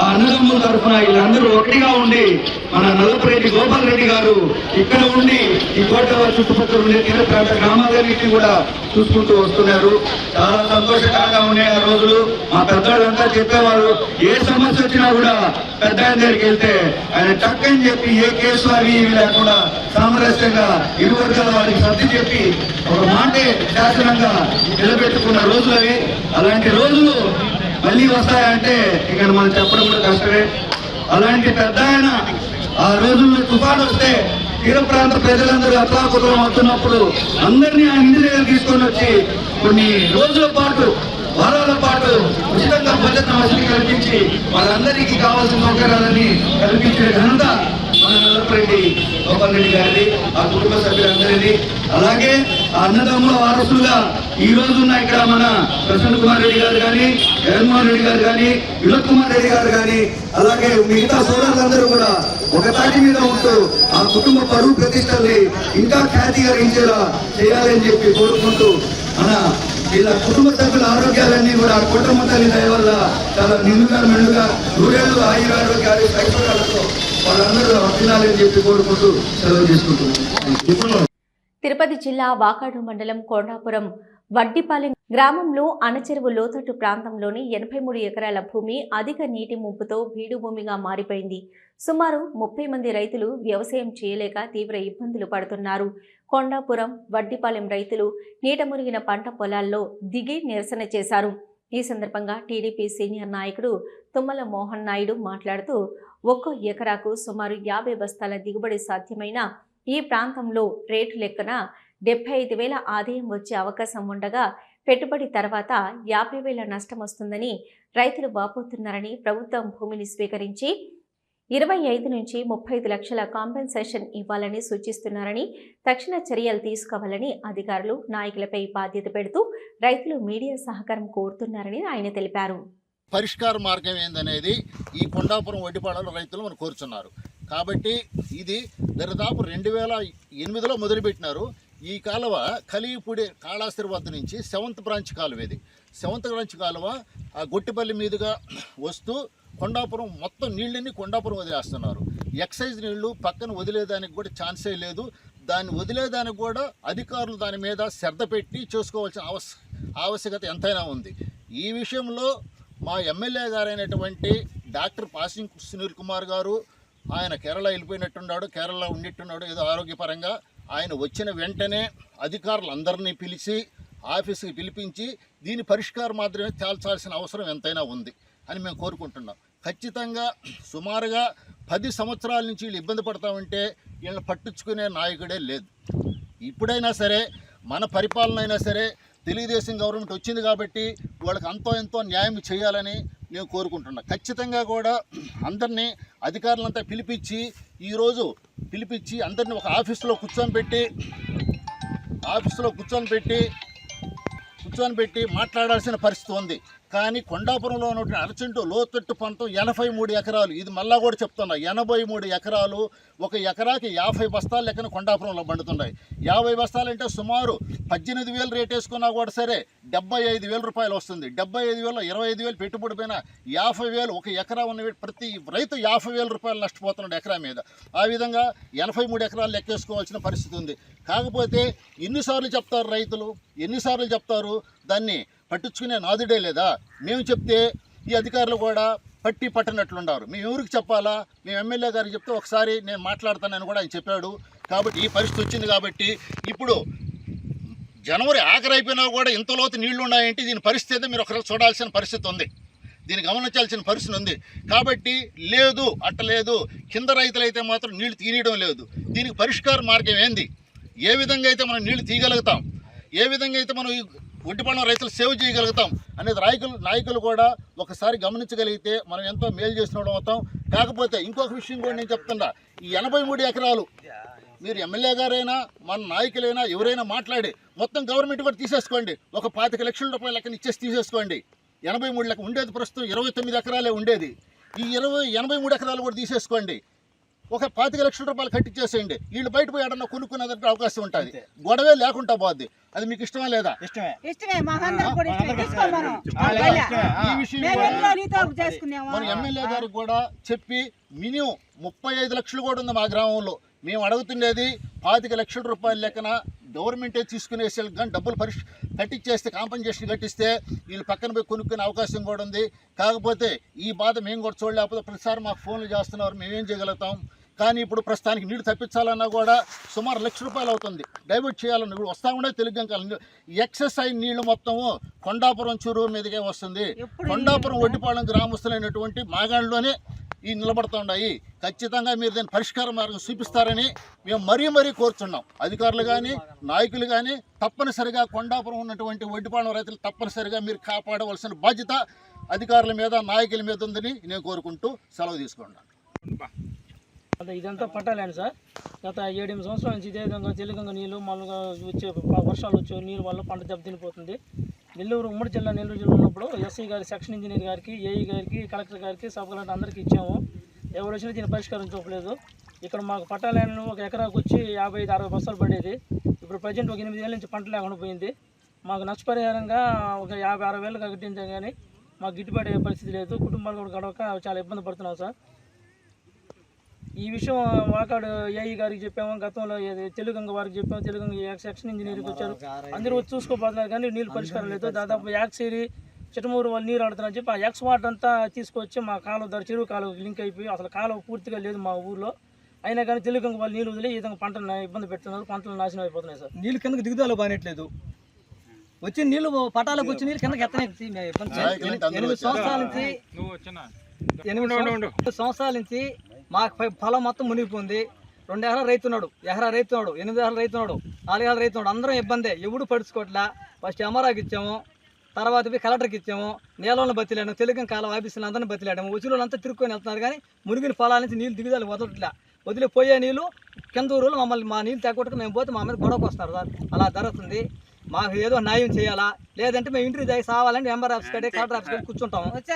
ఆ అన్నదమ్ముల తరఫున వీళ్ళందరూ ఒకటిగా ఉండి మన నల్లపరెడ్డి గోపాలరెడ్డి గారు ఇక్కడ ఉండి ఈ కోట చుట్టుపక్కల ఉండే తీర ప్రాంత గ్రామాలన్నింటినీ కూడా చూసుకుంటూ వస్తున్నారు. చాలా సంతోషకరంగా ఉన్నాయి ఆ రోజులు. మా పెద్దవాళ్ళంతా చెప్పేవారు, ఏ సమస్య వచ్చినా కూడా పెద్ద ఆయన దగ్గరికి వెళ్తే ఆయన చక్కని చెప్పి ఏ కేసు అవి ఇవి లేకుండా సామరస్యంగా ఇరు వర్గాల వారికి సర్ది చెప్పి ఒక మాటే శాసనంగా నిలబెట్టుకున్న రోజులు అవి. అలాంటి రోజులు మళ్ళీ వస్తాయంటే ఇక మనం చెప్పడం కూడా కష్టమే. అలాంటి పెద్ద ఆయన ఆ రోజుల్లో తుఫాను వస్తే తీర ప్రాంత ప్రజలందరూ అతలాకుతలం అవుతున్నప్పుడు అందరినీ ఆయన ఇంటి దగ్గర తీసుకొని వచ్చి కొన్ని రోజుల పాటు, వారాల పాటు ఉచితంగా భద్రత వసతి కల్పించి వాళ్ళందరికీ కావాల్సిన సౌకర్యాలని కల్పించే ఘనత మన నల్లపరెడ్డి గోపాల్ రెడ్డి గారిది, ఆ కుటుంబ సభ్యులందరిది, అలాగే ఆ అన్నదమ్ముల వారసులుగా ఈ రోజున్న ఇక్కడ మన ప్రసన్న కుమార్ రెడ్డి గారు కానీ, జగన్మోహన్ రెడ్డి గారు కానీ, వినోద్ కుమార్ రెడ్డి గారు కానీ, అలాగే మిగతా సోదరులందరూ కూడా ఒక తాటి మీద ఉంటూ ఆ కుటుంబ పరువు ప్రతిష్టల్ని ఇంకా ఖ్యాతిగరించేలా చేయాలని చెప్పి కోరుకుంటూ మన ఇలా కుటుంబ సభ్యుల ఆరోగ్యాలన్నీ కూడా కుటుంబ తల్లి దయ వల్ల చాలా నిండుగా మెండుగా నూరేళ్లు ఆయురారోగ్యాలు ఐశ్వర్యాలతో వాళ్ళందరూ వర్తిల్లాలని చెప్పి కోరుకుంటూ సెలవు తీసుకుంటున్నాం. తిరుపతి జిల్లా వాకాడు మండలం కొండాపురం వడ్డిపాలెం గ్రామంలో అణచెరువు లోతట్టు ప్రాంతంలోని 83 ఎకరాల భూమి అధిక నీటి ముంపుతో బీడు భూమిగా మారిపోయింది. సుమారు 30 మంది రైతులు వ్యవసాయం చేయలేక తీవ్ర ఇబ్బందులు పడుతున్నారు. కొండాపురం వడ్డిపాలెం రైతులు నీట మునిగిన పంట పొలాల్లో దిగి నిరసన చేశారు. ఈ సందర్భంగా టీడీపీ సీనియర్ నాయకుడు తుమ్మల మోహన్ నాయుడు మాట్లాడుతూ ఒక్కో ఎకరాకు సుమారు 50 బస్తాల దిగుబడి సాధ్యమైన ఈ ప్రాంతంలో రేటు లెక్కన 75,000 ఆదాయం వచ్చే అవకాశం ఉండగా పెట్టుబడి తర్వాత 50,000 నష్టం వస్తుందని రైతులు వాపోతున్నారని, ప్రభుత్వం భూమిని స్వీకరించి 25 నుంచి 35 లక్షల కాంపెన్సేషన్ ఇవ్వాలని సూచిస్తున్నారని, తక్షణ చర్యలు తీసుకోవాలని అధికారులు నాయకులపై బాధ్యత పెడుతూ రైతులు మీడియా సహకారం కోరుతున్నారని ఆయన తెలిపారు. పరిష్కార మార్గం ఏందనేది ఈ కొండాపురం వడ్డిపాడలో రైతులు మనం కోరుచున్నారు. కాబట్టి ఇది దాదాపు 2008లో మొదలుపెట్టినారు. ఈ కాలువ కలిగిపూడి కాళాస్త్రి వద్ద నుంచి 7th బ్రాంచ్ కాలువ, ఇది 7th బ్రాంచ్ కాలువ ఆ గొట్టిపల్లి మీదుగా వస్తూ కొండాపురం మొత్తం నీళ్ళని కొండాపురం వదిలేస్తున్నారు. ఎక్సైజ్ నీళ్లు పక్కన వదిలేదానికి కూడా ఛాన్సే లేదు. దాన్ని వదిలేదానికి కూడా అధికారులు దాని మీద శ్రద్ధ పెట్టి చూసుకోవాల్సిన ఆవశ్యకత ఎంతైనా ఉంది. ఈ విషయంలో మా ఎమ్మెల్యే గారైనటువంటి డాక్టర్ పాసింగ్ సునీల్ కుమార్ గారు, ఆయన కేరళ వెళ్ళిపోయినట్టున్నాడు, కేరళ ఉండిట్టున్నాడు ఏదో ఆరోగ్యపరంగా. ఆయన వచ్చిన వెంటనే అధికారులందరినీ పిలిచి ఆఫీసుకి పిలిపించి దీని పరిష్కారం మాత్రమే తేల్చాల్సిన అవసరం ఎంతైనా ఉంది అని మేము కోరుకుంటున్నాం. ఖచ్చితంగా సుమారుగా 10 సంవత్సరాల నుంచి వీళ్ళు ఇబ్బంది పడతామంటే వీళ్ళని పట్టించుకునే నాయకుడే లేదు. ఇప్పుడైనా సరే మన పరిపాలన అయినా సరే తెలుగుదేశం గవర్నమెంట్ వచ్చింది కాబట్టి వాళ్ళకి అంతో ఎంతో న్యాయం చేయాలని నేను కోరుకుంటున్నా. ఖచ్చితంగా కూడా అందరినీ అధికారులంతా ఈరోజు పిలిపించి అందరినీ ఒక ఆఫీసులో కూర్చొని పెట్టి మాట్లాడాల్సిన పరిస్థితి ఉంది. కానీ కొండాపురంలో ఉన్నటువంటి అరచెంటు లోతట్టు ప్రాంతం 83 ఎకరాలు, ఇది మళ్ళా కూడా చెప్తున్నా 83 ఎకరాలు, ఒక ఎకరాకి 50 బస్తాలు లెక్కన కొండాపురంలో పండుతున్నాయి. 50 బస్తాలు అంటే సుమారు 18,000 రేట్ వేసుకున్నా కూడా సరే 75,000 రూపాయలు వస్తుంది. 75,000 25,000 పెట్టుబడి పైన 50,000 ఒక ఎకరా ఉన్న ప్రతి రైతు 50,000 రూపాయలు నష్టపోతున్నాడు ఎకరా మీద. ఆ విధంగా 83 ఎకరాలు లెక్కేసుకోవాల్సిన పరిస్థితి ఉంది. కాకపోతే ఎన్నిసార్లు చెప్తారు రైతులు, ఎన్నిసార్లు చెప్తారు, దాన్ని పట్టించుకునే నాదుడే లేదా? మేము చెప్తే ఈ అధికారులు కూడా పట్టనట్లున్నారు. మేము ఎవరికి చెప్పాలా? మేము ఎమ్మెల్యే గారికి చెప్తే ఒకసారి నేను మాట్లాడతానని కూడా ఆయన చెప్పాడు. కాబట్టి ఈ పరిస్థితి వచ్చింది. కాబట్టి ఇప్పుడు జనవరి ఆఖరి అయిపోయినా కూడా ఇంత లోతు నీళ్లు ఉన్నాయంటే దీని పరిస్థితి మీరు ఒకసారి చూడాల్సిన పరిస్థితి ఉంది, దీన్ని గమనించాల్సిన పరిస్థితి ఉంది. కాబట్టి లేదు అట్టలేదు, కింద రైతులైతే మాత్రం నీళ్లు తీయడం లేదు. దీనికి పరిష్కార మార్గం ఏంది? ఏ విధంగా అయితే మనం నీళ్లు తీయగలుగుతాం, ఏ విధంగా అయితే మనం ఈ వడ్డిపాలెం రైతులు సేవ్ చేయగలుగుతాం అనేది నాయకులు కూడా ఒకసారి గమనించగలిగితే మనం ఎంతో మేలు చేసిన అవుతాం. కాకపోతే ఇంకొక విషయం కూడా నేను చెప్తున్నా, ఈ 83 ఎకరాలు మీరు ఎమ్మెల్యే గారైనా మన నాయకులైనా ఎవరైనా మాట్లాడి మొత్తం గవర్నమెంట్ కూడా తీసేసుకోండి. ఒక 25 లక్షల రూపాయల లెక్కన ఇచ్చేసి తీసేసుకోండి. 83 లెక్క ఉండేది, ప్రస్తుతం 29 ఎకరాలే ఉండేది. ఈ 83 ఎకరాలు కూడా తీసేసుకోండి. ఒక 25 లక్షల రూపాయలు కట్టించేసేయండి. వీళ్ళు బయట పోయి ఏడన్నా కొనుక్కునేదంటే అవకాశం ఉంటుంది. గొడవే లేకుండా పోద్ది. అది మీకు ఇష్టమే లేదా? ఈ విషయం మన ఎమ్మెల్యే గారికి కూడా చెప్పి మినిమం 35 లక్షలు కూడా ఉంది మా గ్రామంలో. మేము అడుగుతుండేది 25 లక్షల రూపాయల లెక్కన గవర్నమెంటే తీసుకునేసి కానీ డబ్బులు కట్టించేస్తే కాంపెన్సేషన్ కట్టిస్తే వీళ్ళు పక్కన పోయి కొనుక్కునే అవకాశం కూడా ఉంది. కాకపోతే ఈ బాధ మేము కూడా చూడలేకపోతే ప్రతిసారి మాకు ఫోన్లు చేస్తున్నారు, మేమేం చేయగలుగుతాం? కానీ ఇప్పుడు ప్రస్తుతానికి నీళ్లు తప్పించాలన్నా కూడా సుమారు ₹1,00,000 అవుతుంది. డైవర్ట్ చేయాలన్నా కూడా వస్తా ఉండే తెలుగు ఎక్సెస్ అయిన నీళ్లు మొత్తము కొండాపురం చెరువు మీదకే వస్తుంది. కొండాపురం వడ్డిపాలెం గ్రామస్తులైనటువంటి మాగాణ్లోనే ఈ నిలబడుతూ ఉన్నాయి. ఖచ్చితంగా మీరు దాన్ని పరిష్కార మార్గం చూపిస్తారని మేము మరీ కోరుతున్నాం. అధికారులు కానీ నాయకులు కానీ తప్పనిసరిగా కొండాపురం ఉన్నటువంటి వడ్డిపాలెం రైతులు తప్పనిసరిగా మీరు కాపాడవలసిన బాధ్యత అధికారుల మీద నాయకుల మీద ఉందని నేను కోరుకుంటూ సెలవు తీసుకున్నాను. ఇదంతా పట్టాలండి సార్. గత 7-8 సంవత్సరాల నుంచి ఇదే విధంగా తెలుగంగ నీళ్ళు మామూలుగా వచ్చే వర్షాలు వచ్చే నీళ్ళ వల్ల పంట దెబ్బతినిపోతుంది. ఉమ్మడి జిల్లా నెల్లూరు జిల్లా ఉన్నప్పుడు ఎస్ఐ గారి, సెక్షన్ ఇంజనీర్ గారికి, ఏఈ గారికి, కలెక్టర్ గారికి, సబ్ కలెక్టర్ అందరికీ ఇచ్చాము. ఎవరు వచ్చినా దీన్ని పరిష్కారం చూపలేదు. ఇక్కడ మాకు పట్టాలను ఒక ఎకరాకు వచ్చి 55-60 బస్తాలు పడేది. ఇప్పుడు ప్రజెంట్ ఒక 8 ఏళ్ళ నుంచి పంట లేకుండా పోయింది. మాకు నష్టపరిహారంగా ఒక 50-60 వేలు కట్టించాం కానీ మాకు గిట్టుబడి పరిస్థితి లేదు. కుటుంబాలు కూడా గడవక చాలా ఇబ్బంది పడుతున్నాం సార్. ఈ విషయం వాకాడు ఏఈ గారికి చెప్పాము, గతంలో తెలుగంగ వారికి చెప్పాము, తెలుగంగ సెక్షన్ ఇంజనీర్కి వచ్చారు, అందరూ వచ్చి చూసుకోపోతున్నారు కానీ నీళ్ళు పరిష్కారం లేదు. దాదాపు యాక్సేరి చిట్టమూరు వాళ్ళు నీరు ఆడుతున్నారు చెప్పి ఆ ఎక్స్ వాటర్ అంతా తీసుకొచ్చి మా కాలువ ధర చెరువు కాలువ లింక్ అయిపోయి అసలు కాలువ పూర్తిగా లేదు మా ఊర్లో. అయినా కానీ తెలుగంగ వాళ్ళు నీళ్ళు వదిలి ఈ విధంగా పంటను ఇబ్బంది పెడుతున్నారు, పంటలు నాశనం అయిపోతున్నాయి సార్. నీళ్ళు కిందకి దిగుదల బానేట్లేదు. వచ్చి నీళ్ళు పటాలకు వచ్చి నీళ్ళు కిందకి ఎత్తనే 8 సంవత్సరాల నుంచి మా పొలం మొత్తం మునిగిపోయింది. 2 ఎకరాల రైతున్నాడు, ఎకరా రైతున్నాడు, 8 ఎకరాల రైతున్నాడు, 4 ఎకరాల రైతున్నాడు, అందరం ఇబ్బందే. ఎవడు పడుచుకోవట్లా. ఫస్ట్ ఎంఆర్ఆకి ఇచ్చాము, తర్వాత పోయి కలెక్టర్కి ఇచ్చాము, నీళ్ళని బతిలాడాము, తెలుగు కాలం ఆఫీసులు అందరినీ బతిలాడాము. వచ్చిన అంతా తిరుక్కొని వెళ్తున్నారు కానీ మునిగిన పొలాల నుంచి నీళ్ళు దిగుదల వదలట్లా. వదిలిపోయే నీళ్ళు కింద ఊరులో మమ్మల్ని మా నీళ్ళు తగ్గొట్టుకు మేము పోతే మా మీద గొడవకు వస్తారు సార్. అలా జరుగుతుంది. మాకు ఏదో న్యాయం చేయాలా, లేదంటే మేము ఇంటికి దాకా సావాలంటే ఎంఆర్ ఆఫీస్ కడే కలెక్టర్ ఆఫీస్ కడే కూర్చుంటాము. వచ్చి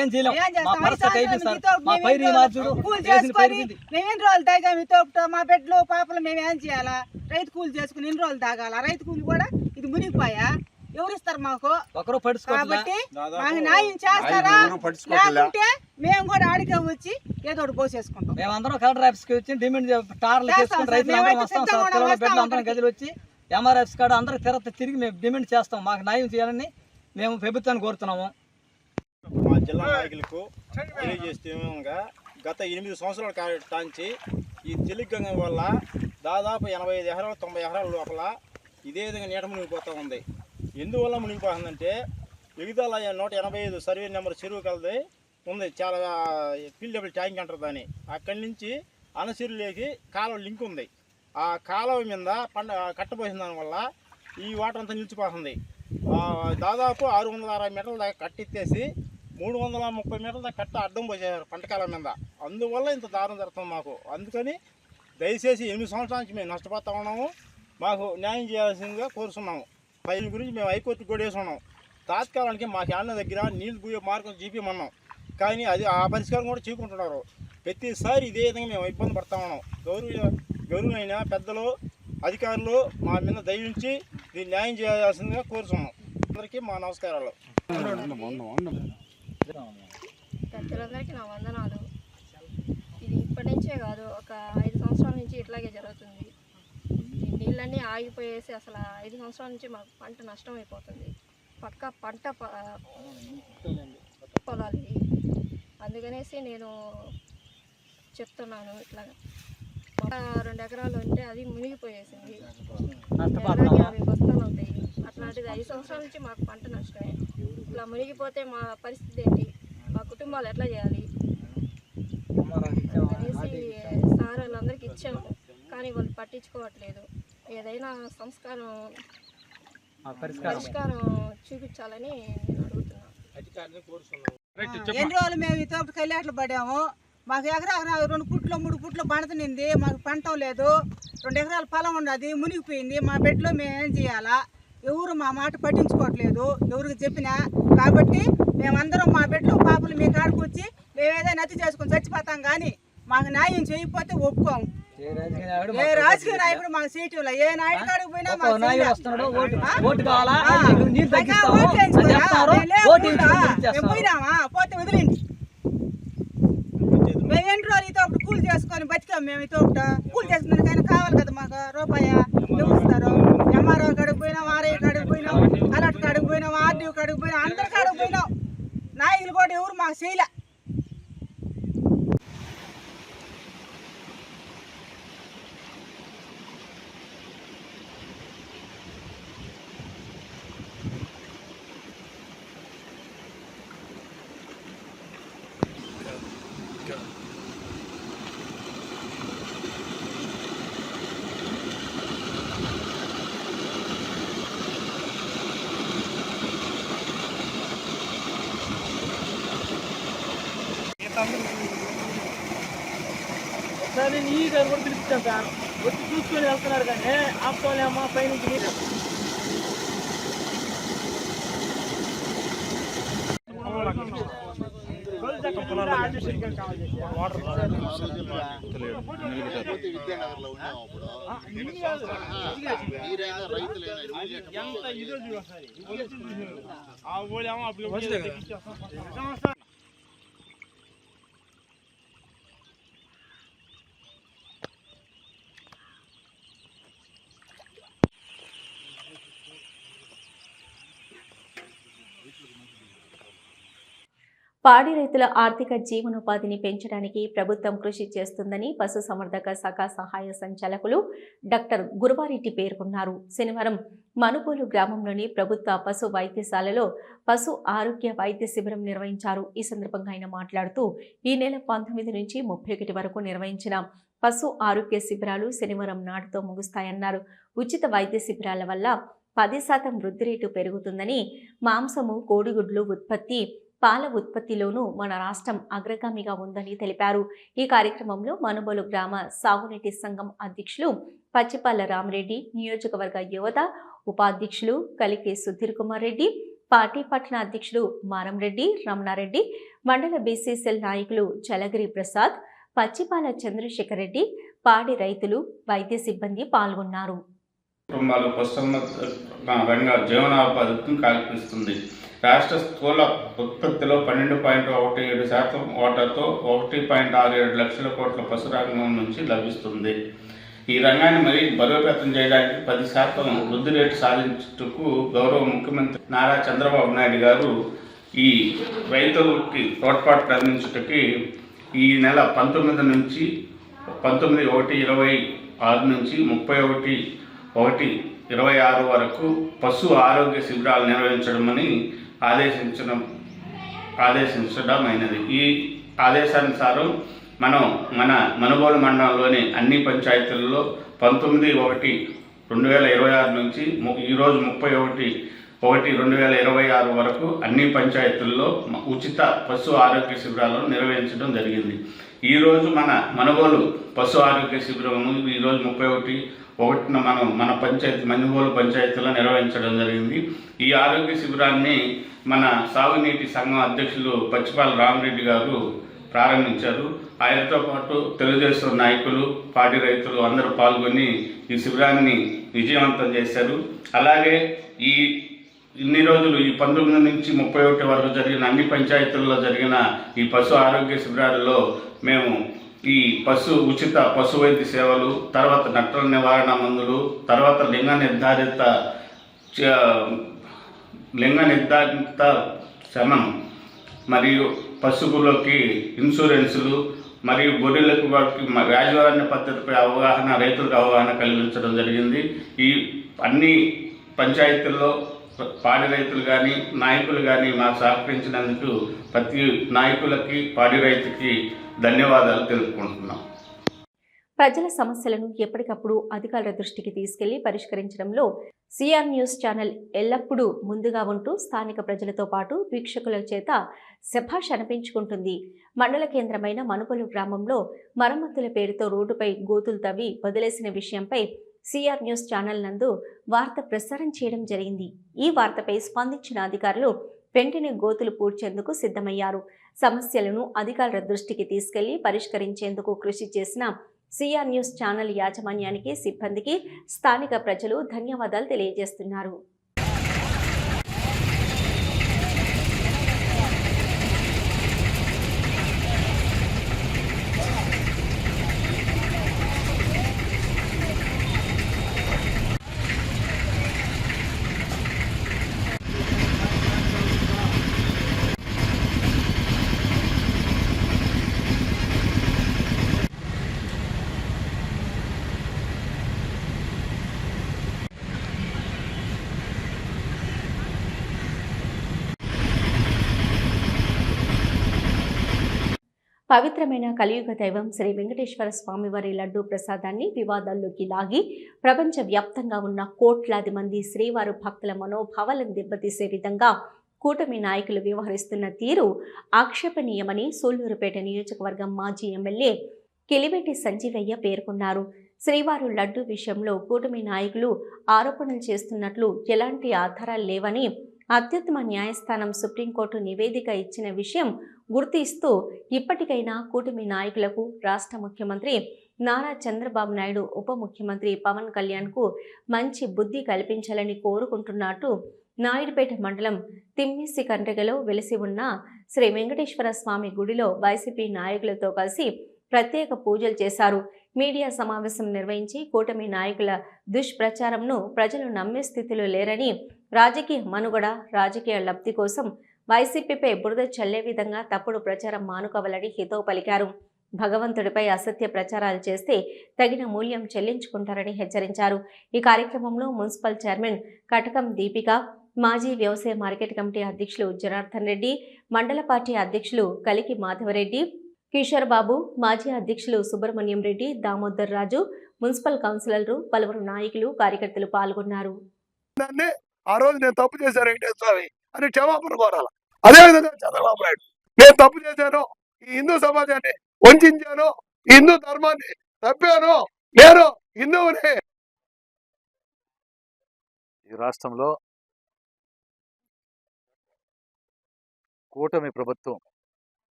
ఏం చేయలేము. మా పరిస్థితి అయిపోయింది సార్. మా పైరు మార్చుడు మా బిడ్డలు పాపలు మేము ఏం చేయాలా? రైతు కూలి చేసుకుని ఇన్ని రోజులు తాగాల. రైతు కూలి కూడా ఇది మునిగిపోయా. ఎవరిస్తారు మాకు? ఒకరు కాబట్టి మాకు న్యాయం చేస్తారా? లేకుంటే మేము కూడా ఆడికే వచ్చి ఏదో ఒకటి పోసేసుకుంటాం. మేమందరం కలెక్టర్ ఆఫీస్కి వచ్చి డిమాండ్ టార్లు చేసుకుని రైతులందరం వస్తాం సార్. పిల్లల బిడ్డలు అందరం గదిలో వచ్చి ఎంఆర్ ఆఫీస్ కాడ అందరూ తిరిగి మేము డిమాండ్ చేస్తాం. మాకు న్యాయం చేయాలని మేము ప్రభుత్వాన్ని కోరుతున్నాము. మా జిల్లా నాయకులకు తెలియజేస్తేగా గత 8 సంవత్సరాల కాంచి ఈ తెలుగంగ వల్ల దాదాపు 85 ఎకరాలు 90 ఎకరాల లోపల ఇదే విధంగా నీట మునిగిపోతూ ఉంది. ఎందువల్ల మునిగిపోతుందంటే ఎగుదల 185 సర్వే నెంబర్ చెరువు కలది ఉంది, చాలా ఫీల్డబుల్ ట్యాంక్ అంటారు దాన్ని. అక్కడి నుంచి అనసిరులేకి కాలువ లింక్ ఉంది. ఆ కాలువ మీద కట్టబోసిన దానివల్ల ఈ వాటర్ అంతా నిలిచిపోతుంది. దాదాపు 660 మీటర్ల దాకా కట్టెత్తేసి 330 మీటర్ల దాకా కట్ట అడ్డం పోసేసారు పంటకాలం మీద. అందువల్ల ఇంత దారుణం జరుగుతుంది మాకు. అందుకని దయచేసి 8 సంవత్సరాల నుంచి మేము నష్టపోతూ ఉన్నాము. మాకు న్యాయం చేయాల్సిందిగా కోరుతున్నాము. పైన గురించి మేము హైకోర్టుకు కూడా వేసుకున్నాం. తాత్కాలానికి మా క్యాన్ల దగ్గర నీళ్ళు పోయే మార్గం చూపించమన్నాం, కానీ అది ఆ పరిష్కారం కూడా చూపుకుంటున్నారు. ప్రతిసారి ఇదే విధంగా మేము ఇబ్బంది పడతా ఉన్నాం. గౌరవైన పెద్దలు, అధికారులు మా మీద దయించి దీన్ని న్యాయం చేయాల్సిందిగా కోరుతున్నాం. అందరికీ మా నమస్కారాలు. పెద్దలందరికీ నా వందనాలు. ఇది ఇప్పటి నుంచే కాదు, ఒక 5 సంవత్సరాల నుంచి ఇట్లాగే జరుగుతుంది. నీళ్ళన్నీ ఆగిపోయేసి అసలు 5 సంవత్సరాల నుంచి మాకు పంట నష్టం అయిపోతుంది. పక్క పంట పొలాలు. అందుకనేసి నేను చెప్తున్నాను, ఇట్లా 2 ఎకరాలు ఉంటే అది మునిగిపోయేసింది. 50 బస్తాలు అవుతాయి. అట్లాంటిది 5 సంవత్సరాల నుంచి మాకు పంట నష్టమే. ఇట్లా మునిగిపోతే మా పరిస్థితి ఏంటి? మా కుటుంబాలు ఎట్లా చేయాలి అనేసి సార్ వాళ్ళందరికీ ఇచ్చాము, కానీ వాళ్ళు పట్టించుకోవట్లేదు. ఏదైనా పరిష్కారం చూపించాలని నేను అడుగుతున్నాను. ఎన్ని రోజులు మేము ఈ తోటకి వెళ్ళి అట్లా పడాము. మాకు ఎకరా 2 ఫుట్లు 3 ఫుట్లు పండుతుంది. మాకు పంట లేదు. 2 ఎకరాల పొలం ఉన్నది, మునిగిపోయింది. మా బిడ్డలో మేము ఏం చేయాలా? ఎవరు మా మాట పట్టించుకోవట్లేదు, ఎవరికి చెప్పినా. కాబట్టి మేమందరం మా బిడ్డలు పాపలు మీ కాడికి వచ్చి మేము ఏదైనా అతి చేసుకొని చచ్చిపోతాం, కానీ మాకు న్యాయం చేయకపోతే ఒప్పుకోము. ఏ రాజకీయ నాయకుడు మాకు సీటు ఏ నాయుడు కాడికి పోయినా పోయినామా పోతే వదిలింది. మేము ఎన్ని రోజులు ఇతో ఒకటి కూలి చేసుకొని బతికాం. మేము ఇతో ఒకటి కూలి చేసుకున్నాకైనా కావాలి కదా మాకు రూపాయ ఇస్తారు. ఎంఆర్ఓ కాడికి పోయినాం, ఆర్ఐ కాడికి పోయినాం, కలెక్టర్ కాడికి పోయినాం, ఆర్డీఓ కాడికి పోయినాం, అందరి కాడికి పోయినాం. నాయకులు కూడా ఎవరు మాకు చేయలే. సార్ నేను ఈ గారు కూడా పిలుస్తాను సార్, వచ్చి చూసుకొని వెళ్తున్నారు కానీ ఆపుకోలేమా పైనుంచి నీరు. పాడి రైతుల ఆర్థిక జీవనోపాధిని పెంచడానికి ప్రభుత్వం కృషి చేస్తుందని పశుసంవర్ధక శాఖ సహాయ సంచాలకులు డాక్టర్ గురువారెడ్డి పేర్కొన్నారు. శనివారం మనుబోలు గ్రామంలోని ప్రభుత్వ పశు వైద్యశాలలో పశు ఆరోగ్య వైద్య శిబిరం నిర్వహించారు. ఈ సందర్భంగా ఆయన మాట్లాడుతూ ఈ నెల 19 నుంచి 31 వరకు నిర్వహించిన పశు ఆరోగ్య శిబిరాలు శనివారం నాటితో ముగుస్తాయన్నారు. ఉచిత వైద్య శిబిరాల వల్ల 10% వృద్ధి రేటు పెరుగుతుందని, మాంసము, కోడిగుడ్లు ఉత్పత్తి, పాల ఉత్పత్తిలోనూ మన రాష్ట్రం అగ్రగామిగా ఉందని తెలిపారు. ఈ కార్యక్రమంలో మనుబోలు గ్రామ సాగునీటి సంఘం అధ్యక్షులు పచ్చిపాల రామరెడ్డి, నియోజకవర్గ యువత ఉపాధ్యక్షులు కలికే సుధీర్ కుమార్ రెడ్డి, పార్టీ పట్టణ అధ్యక్షులు మారంరెడ్డి రమణారెడ్డి, మండల బీసీసీఎల్ నాయకులు చలగిరి ప్రసాద్, పచ్చిపాల చంద్రశేఖర్ రెడ్డి, పాడి రైతులు, వైద్య సిబ్బంది పాల్గొన్నారు. కుటుంబాలు రంగ జీవనోపాధిని కల్పిస్తుంది. రాష్ట్ర స్థూల ఉత్పత్తిలో 12.17% వాటాతో 1.67 లక్షల కోట్ల పశురంగం నుంచి లభిస్తుంది. ఈ రంగాన్ని మరీ బలోపేతం చేయడానికి 10% వృద్ధి రేటు సాధించుటకు గౌరవ ముఖ్యమంత్రి నారా చంద్రబాబు నాయుడు గారు ఈ రైతులకి తోడ్పాటు అందించుటకి ఈ నెల 19 నుంచి 19/1/26 నుంచి 31/1/26 వరకు పశు ఆరోగ్య శిబిరాలు నిర్వహించడమని ఆదేశించడమైనది. ఈ ఆదేశానుసారం మనం మన మనుబోలు మండలంలోని అన్ని పంచాయతీల్లో 19/1/2026 నుంచి ఈరోజు 31/1/2026 వరకు అన్ని పంచాయతీల్లో ఉచిత పశు ఆరోగ్య శిబిరాలను నిర్వహించడం జరిగింది. ఈరోజు మన మనుబోలు పశు ఆరోగ్య శిబిరము ఈరోజు 31/1 మన పంచాయతీ మనుబోలు పంచాయతీలో నిర్వహించడం జరిగింది. ఈ ఆరోగ్య శిబిరాన్ని మన సాగునీటి సంఘం అధ్యక్షులు పచ్చిపాల రామరెడ్డి గారు ప్రారంభించారు. ఆయనతో పాటు తెలుగుదేశం నాయకులు, పాడి రైతులు అందరూ పాల్గొని ఈ శిబిరాన్ని విజయవంతం చేశారు. అలాగే ఇన్ని రోజులు ఈ 19 నుంచి 31 వరకు జరిగిన అన్ని పంచాయతీల్లో జరిగిన ఈ పశు ఆరోగ్య శిబిరాలలో మేము ఈ ఉచిత పశు వైద్య సేవలు, తర్వాత నట్టల నివారణ మందులు, తర్వాత లింగ నిర్ధారిత శమనం మరియు పశువులకి ఇన్సూరెన్సులు మరియు గొర్రెలకు యాజమాన్య పద్ధతిపై అవగాహన, రైతులకు అవగాహన కలిగించడం జరిగింది. ఈ అన్ని పంచాయతీల్లో పాడి రైతులు కానీ నాయకులు కానీ మాకు సహకరించినందుకు ప్రతి నాయకులకి పాడి రైతుకి ధన్యవాదాలు తెలుపుకుంటున్నాం. ప్రజల సమస్యలను ఎప్పటికప్పుడు అధికారుల దృష్టికి తీసుకెళ్లి పరిష్కరించడంలో సిఆర్ న్యూస్ ఛానల్ ఎల్లప్పుడూ ముందుగా ఉంటూ స్థానిక ప్రజలతో పాటు వీక్షకుల చేత శభాష్ అనిపించుకుంటుంది. మండల కేంద్రమైన మనుబోలు గ్రామంలో మరమ్మతుల పేరుతో రోడ్డుపై గోతులు తవ్వి వదిలేసిన విషయంపై సిఆర్ న్యూస్ ఛానల్ నందు వార్త ప్రసారం చేయడం జరిగింది. ఈ వార్తపై స్పందించిన అధికారులు వెంటనే గోతులు పూడ్చేందుకు సిద్ధమయ్యారు. సమస్యలను అధికారుల దృష్టికి తీసుకెళ్లి పరిష్కరించేందుకు కృషి చేసిన సిఆర్ న్యూస్ ఛానల్ యాజమాన్యానికి, సిబ్బందికి స్థానిక ప్రజలు ధన్యవాదాలు తెలియజేస్తున్నారు. పవిత్రమైన కలియుగ దైవం శ్రీ వెంకటేశ్వర స్వామివారి లడ్డూ ప్రసాదాన్ని వివాదాల్లోకి లాగి ప్రపంచ వ్యాప్తంగా ఉన్న కోట్లాది మంది శ్రీవారు భక్తుల మనోభావాలను దెబ్బతీసే విధంగా కూటమి నాయకులు వ్యవహరిస్తున్న తీరు ఆక్షేపణీయమని సూళ్లూరుపేట నియోజకవర్గం మాజీ ఎమ్మెల్యే కిలివెట్టి సంజీవయ్య పేర్కొన్నారు. శ్రీవారు లడ్డు విషయంలో కూటమి నాయకులు ఆరోపణలు చేస్తున్నట్లు ఎలాంటి ఆధారాలు లేవని అత్యుత్తమ న్యాయస్థానం సుప్రీంకోర్టు నివేదిక ఇచ్చిన విషయం గుర్తిస్తూ ఇప్పటికైనా కూటమి నాయకులకు రాష్ట్ర ముఖ్యమంత్రి నారా చంద్రబాబు నాయుడు, ఉప ముఖ్యమంత్రి పవన్ కళ్యాణ్కు మంచి బుద్ధి కల్పించాలని కోరుకుంటున్నట్టు నాయుడుపేట మండలం తిమ్మిసి కండ్రిగలో వెలిసి ఉన్న శ్రీ వెంకటేశ్వర స్వామి గుడిలో వైసీపీ నాయకులతో కలిసి ప్రత్యేక పూజలు చేశారు. మీడియా సమావేశం నిర్వహించి కూటమి నాయకుల దుష్ప్రచారంను ప్రజలు నమ్మే స్థితిలో లేరని, రాజకీయ మనుగడ, రాజకీయ లబ్ధి కోసం వైసీపీపై బురద చల్లే విధంగా తప్పుడు ప్రచారం మానుకోవాలని హితవు పలికారు. భగవంతుడిపై అసత్య ప్రచారాలు చేస్తే తగిన మూల్యం చెల్లించుకుంటారని హెచ్చరించారు. ఈ కార్యక్రమంలో మున్సిపల్ చైర్మన్ కటకం దీపిక, మాజీ వ్యవసాయ మార్కెట్ కమిటీ అధ్యక్షులు జనార్దన్ రెడ్డి, మండల పార్టీ అధ్యక్షులు కలికి మాధవరెడ్డి, కిషోర్ బాబు, మాజీ అధ్యక్షులు సుబ్రహ్మణ్యం రెడ్డి, దామోదర్ రాజు, మున్సిపల్ కౌన్సిలర్లు, పలువురు నాయకులు, కార్యకర్తలు పాల్గొన్నారు. ఆ రోజు నేను తప్పు చేశాను వెంకటేశ్వర స్వామి అని క్షమాపణ కోరాలి. అదేవిధంగా చంద్రబాబు నాయుడు, నేను తప్పు చేశాను, ఈ హిందూ సమాజాన్ని వంచాను, ఈ హిందూ ధర్మాన్ని తప్పాను, నేను హిందువుని. ఈ రాష్ట్రంలో కూటమి ప్రభుత్వం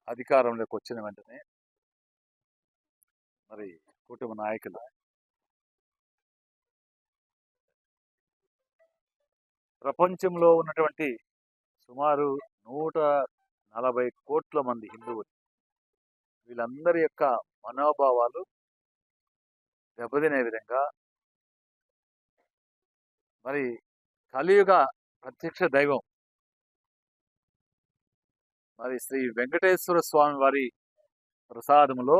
అధికారంలోకి వచ్చిన వెంటనే మరి కూటమి నాయకులు ప్రపంచంలో ఉన్నటువంటి సుమారు 140 కోట్ల మంది హిందువులు, వీళ్ళందరి యొక్క మనోభావాలు దెబ్బతినే విధంగా మరి కలియుగ ప్రత్యక్ష దైవం మరి శ్రీ వెంకటేశ్వర స్వామి వారి ప్రసాదంలో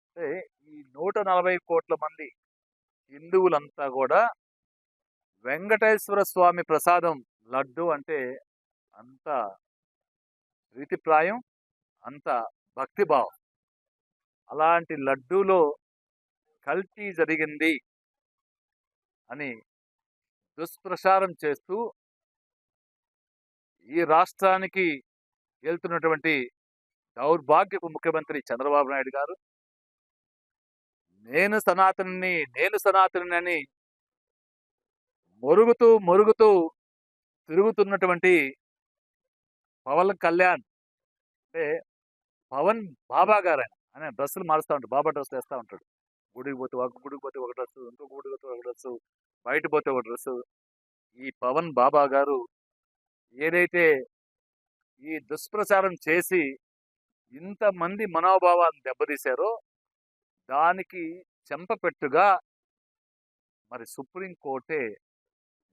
అంటే ఈ 140 కోట్ల మంది హిందువులంతా కూడా వెంకటేశ్వర స్వామి ప్రసాదం లడ్డు అంటే అంత ప్రీతిప్రాయం, అంత భక్తిభావం. అలాంటి లడ్డూలో కల్తీ జరిగింది అని దుష్ప్రచారం చేస్తూ ఈ రాష్ట్రానికి వెళ్తున్నటువంటి దౌర్భాగ్యపు ముఖ్యమంత్రి చంద్రబాబు నాయుడు గారు నేను సనాతని అని మొరుగుతూ తిరుగుతున్నటువంటి పవన్ కళ్యాణ్ అంటే పవన్ బాబా గారు ఆయన డ్రెస్సులు మారుస్తూ ఉంటాడు, బాబా డ్రెస్సులు వేస్తూ ఉంటాడు. గుడికి పోతే ఒక డ్రెస్సు, ఇంకో గుడికి పోతే ఒక డ్రెస్సు, బయట పోతే ఒక డ్రెస్సు. ఈ పవన్ బాబా గారు ఏదైతే ఈ దుష్ప్రచారం చేసి ఇంతమంది మనోభావాలను దెబ్బతీశారో దానికి చెంపపెట్టుగా మరి సుప్రీంకోర్టే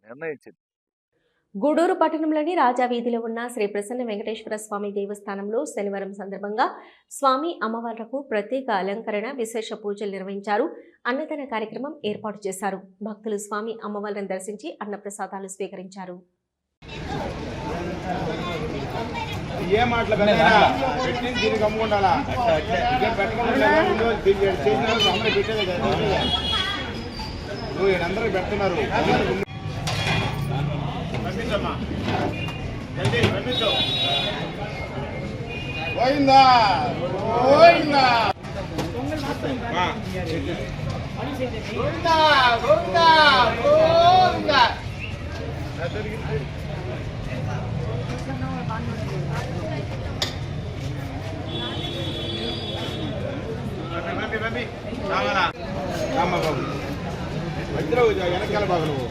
నిర్ణయించింది. గూడూరు పట్టణంలోని రాజావీధిలో ఉన్న శ్రీ ప్రసన్న వెంకటేశ్వర స్వామి దేవస్థానంలో శనివారం సందర్భంగా స్వామి అమ్మవార్లకు ప్రత్యేక అలంకరణ, విశేష పూజలు నిర్వహించారు. అన్నదాన కార్యక్రమం ఏర్పాటు చేశారు. భక్తులు స్వామి అమ్మవార్లను దర్శించి అన్నప్రసాదాలు స్వీకరించారు. ఏ మాటలు పెట్టింది దీనికి అమ్ముకుంటారా పెట్టేదే కదా, అందరూ పెడుతున్నారు. పంపించమ్మా, పంపించు. పోయిందా పోయిందా గోవిందా గోవిందా గోవిందా. బాబు మధ్యలో వెనకాల బాబు నువ్వు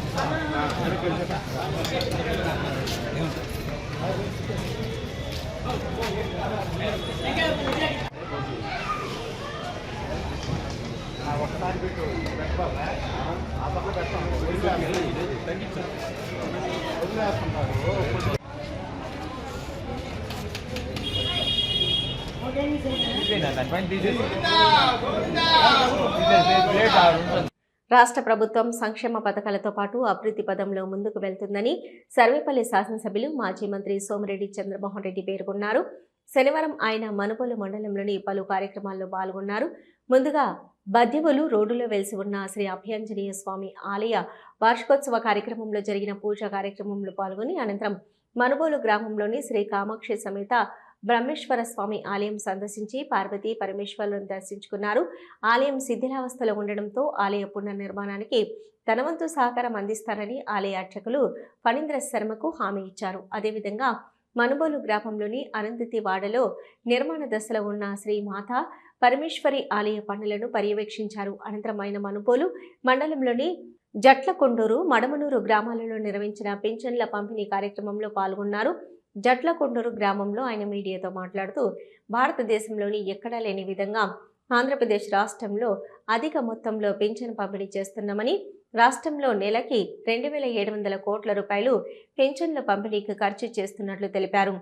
ఒకసారి పెట్టు ఆ పక్క పెడతాను తగ్గించాను వదిలేస్తుంటారు. రాష్ట్ర ప్రభుత్వం సంక్షేమ పథకాలతో పాటు అభివృద్ధి పదంలో ముందుకు వెళ్తుందని సర్వేపల్లి శాసనసభ్యులు మాజీ మంత్రి సోమిరెడ్డి చంద్రమోహన్ రెడ్డి పేర్కొన్నారు. శనివారం ఆయన మనుబోలు మండలంలోని పలు కార్యక్రమాల్లో పాల్గొన్నారు. ముందుగా బద్యవులు రోడ్డులో వెలిసి ఉన్న శ్రీ అభయాంజనేయ స్వామి ఆలయ వార్షికోత్సవ కార్యక్రమంలో జరిగిన పూజా కార్యక్రమంలో పాల్గొని అనంతరం మనుబోలు గ్రామంలోని శ్రీ కామాక్షి సమేత బ్రహ్మేశ్వర స్వామి ఆలయం సందర్శించి పార్వతీ పరమేశ్వరులను దర్శించుకున్నారు. ఆలయం శిథిలావస్థలో ఉండడంతో ఆలయ పునర్నిర్మాణానికి తన వంతు సహకారం అందిస్తారని ఆలయ అర్చకులు ఫణీంద్ర శర్మకు హామీ ఇచ్చారు. అదేవిధంగా మనుబోలు గ్రామంలోని అరుంధతి వాడలో నిర్మాణ దశలో ఉన్న శ్రీ మాతా పరమేశ్వరి ఆలయ పనులను పర్యవేక్షించారు. అనంతరం ఆయన మనుబోలు మండలంలోని జట్లకొండూరు, మడమనూరు గ్రామాలలో నిర్వహించిన పింఛన్ల పంపిణీ కార్యక్రమంలో పాల్గొన్నారు. జట్లకొండూరు గ్రామంలో ఆయన మీడియాతో మాట్లాడుతూ భారతదేశంలోని ఎక్కడా లేని విధంగా ఆంధ్రప్రదేశ్ రాష్ట్రంలో అధిక మొత్తంలో పింఛన్ పంపిణీ చేస్తున్నామని, రాష్ట్రంలో నెలకి 2,700 కోట్ల రూపాయలు పింఛన్ల పంపిణీకి ఖర్చు చేస్తున్నట్లు తెలిపారు.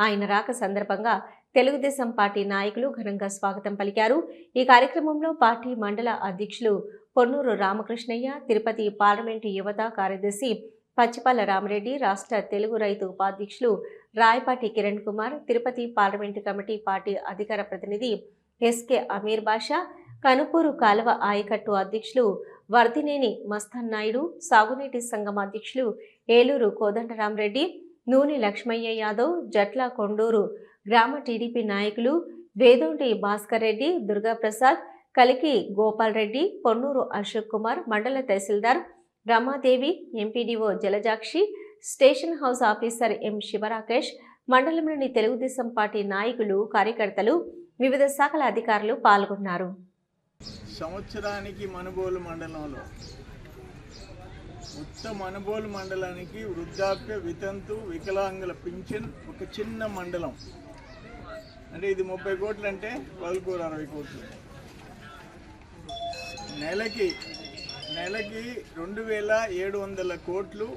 ఆయన రాక సందర్భంగా తెలుగుదేశం పార్టీ నాయకులు ఘనంగా స్వాగతం పలికారు. ఈ కార్యక్రమంలో పార్టీ మండల అధ్యక్షులు పొన్నూరు రామకృష్ణయ్య, తిరుపతి పార్లమెంటు యువత కార్యదర్శి పచ్చిపాల రామరెడ్డి, రాష్ట్ర తెలుగు రైతు ఉపాధ్యక్షులు Rayapati Kiran Kumar, Tirupati parliament committee party అధికార ప్రతినిధి ఎస్కే అమీర్ బాషా, కనుపూరు కాలువ ఆయకట్టు అధ్యక్షులు వర్ధినేని మస్తాన్ నాయుడు, సాగునీటి సంఘం అధ్యక్షులు ఏలూరు కోదండరామరెడ్డి, నూనె లక్ష్మయ్య యాదవ్, జట్ల కొండూరు గ్రామ టీడీపీ నాయకులు వేదోంటి భాస్కర్ రెడ్డి, దుర్గాప్రసాద్, కలికి గోపాల్ రెడ్డి, పొన్నూరు అశోక్ కుమార్, మండల తహసీల్దార్ Ramadevi, MPDO Jalajakshi, station house officer M Shivarakesh, మండలంలోని తెలుగుదేశం పార్టీ నాయకులు, కార్యకర్తలు, వివిధ శాఖల అధికారులు పాల్గొన్నారు. సంవత్సరానికి మనుబోలు మండలంలో మొత్తం మనుబోలు మండలానికి వృద్ధాప్య, వితంతు, వికలాంగుల పింఛన్ ఒక చిన్న మండలం అంటే ఇది 30 కోట్లు అంటే 60 కోట్లు. నెలకి 2,700 కోట్లు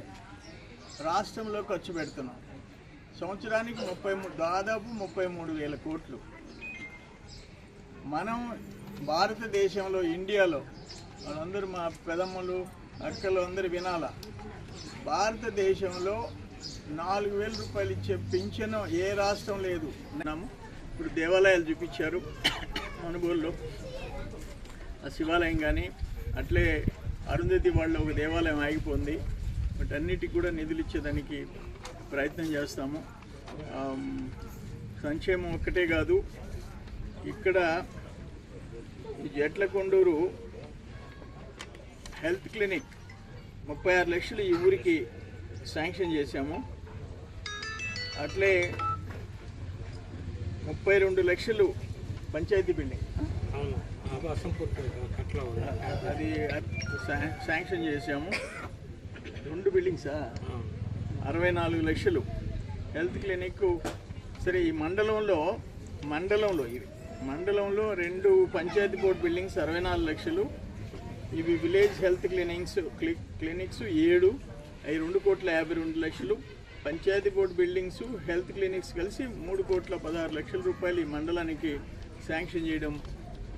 రాష్ట్రంలో ఖర్చు పెడుతున్నాం. సంవత్సరానికి దాదాపు 33,000 కోట్లు. మనం భారతదేశంలో, ఇండియాలో, వాళ్ళందరూ మా పెదమ్మలు అక్కలు అందరూ వినాల, భారతదేశంలో 4,000 రూపాయలు ఇచ్చే పింఛను ఏ రాష్ట్రం లేదు. ఇప్పుడు దేవాలయాలు చూపించారు మనుబోలులో, ఆ శివాలయం కానీ అట్లే అరుంధతి వాళ్ళ ఒక దేవాలయం ఆగిపోయింది. వాటన్నిటికి కూడా నిధులు ఇచ్చేదానికి ప్రయత్నం చేస్తాము. సంక్షేమం ఒక్కటే కాదు, ఇక్కడ ఈ జట్లకొండూరు హెల్త్ క్లినిక్ 36 లక్షలు ఈ ఊరికి శాంక్షన్ చేశాము. అట్లే 32 లక్షలు పంచాయతీ బిల్డింగ్ అది శాంక్షన్ చేశాము. 2 బిల్డింగ్సా 64 లక్షలు హెల్త్ క్లినిక్. సరే, ఈ మండలంలో 2 పంచాయతీ బోర్డు బిల్డింగ్స్ 64 లక్షలు, ఇవి విలేజ్ హెల్త్ క్లినిక్స్ 7, అవి 2,52 లక్షలు. Panchayat board buildings, health clinics కలిసి 3,16 లక్షల రూపాయలు ఈ మండలానికి శాంక్షన్ చేయడం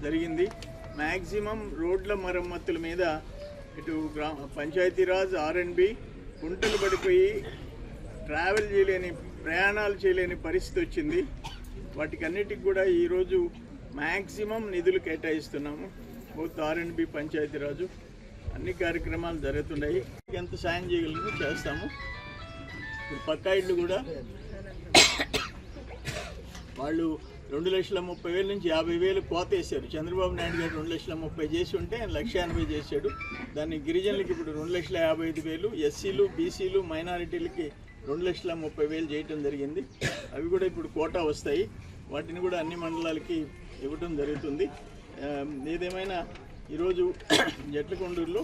జరిగింది. మ్యాక్సిమం రోడ్ల మరమ్మతుల మీద ఇటు పంచాయతీరాజ్, R&B గుంటలు పడిపోయి ప్రయాణాలు చేయలేని పరిస్థితి వచ్చింది. వాటికి అన్నిటికి కూడా ఈరోజు మ్యాక్సిమం నిధులు కేటాయిస్తున్నాము. బోత్ R&B, పంచాయతీరాజు అన్ని కార్యక్రమాలు జరుగుతున్నాయి. ఎంత సాయం చేయగలిగితే చేస్తాము. ఇప్పుడు పక్కా ఇళ్ళు కూడా వాళ్ళు 2,30,000 నుంచి 50,000 కోత వేశారు. చంద్రబాబు నాయుడు గారు 2,30,000 చేసి ఉంటే 1,80,000 చేశాడు. దాన్ని గిరిజనులకి ఇప్పుడు 2,55,000, ఎస్సీలు, బీసీలు, మైనారిటీలకి 2,30,000 చేయటం జరిగింది. అవి కూడా ఇప్పుడు కోటా వస్తాయి. వాటిని కూడా అన్ని మండలాలకి ఇవ్వటం జరుగుతుంది. ఏదేమైనా ఈరోజు జట్లకొండూరులో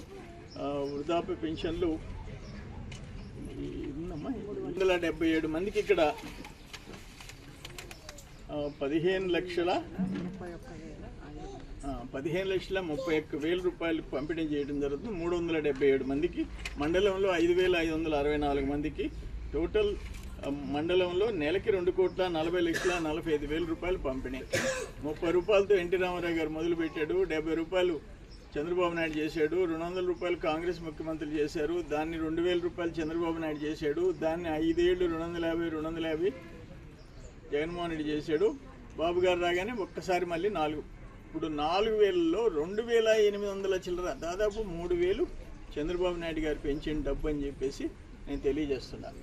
వృద్ధాప్య పెన్షన్లు 177 మందికి ఇక్కడ 15,31,000 రూపాయలు పంపిణీ చేయడం జరుగుతుంది. 377 మందికి, మండలంలో 5,564 మందికి. టోటల్ మండలంలో నెలకి 2,40,45,000 రూపాయలు పంపిణీ. 30 రూపాయలతో ఎన్టీ రామారావు గారు మొదలుపెట్టాడు. 70 రూపాయలు చంద్రబాబు నాయుడు చేశాడు. 200 రూపాయలు కాంగ్రెస్ ముఖ్యమంత్రి చేశారు. దాన్ని 2,000 రూపాయలు చంద్రబాబు నాయుడు చేశాడు. దాన్ని 5 ఏళ్ళు 250 జగన్మోహన్ రెడ్డి చేశాడు. బాబు గారు రాగానే ఒక్కసారి మళ్ళీ 4. ఇప్పుడు 4,000లో 2,800 చిల్లర, దాదాపు 3,000 చంద్రబాబు నాయుడు గారు పెంచిన డబ్బు అని చెప్పేసి నేను తెలియజేస్తున్నాను.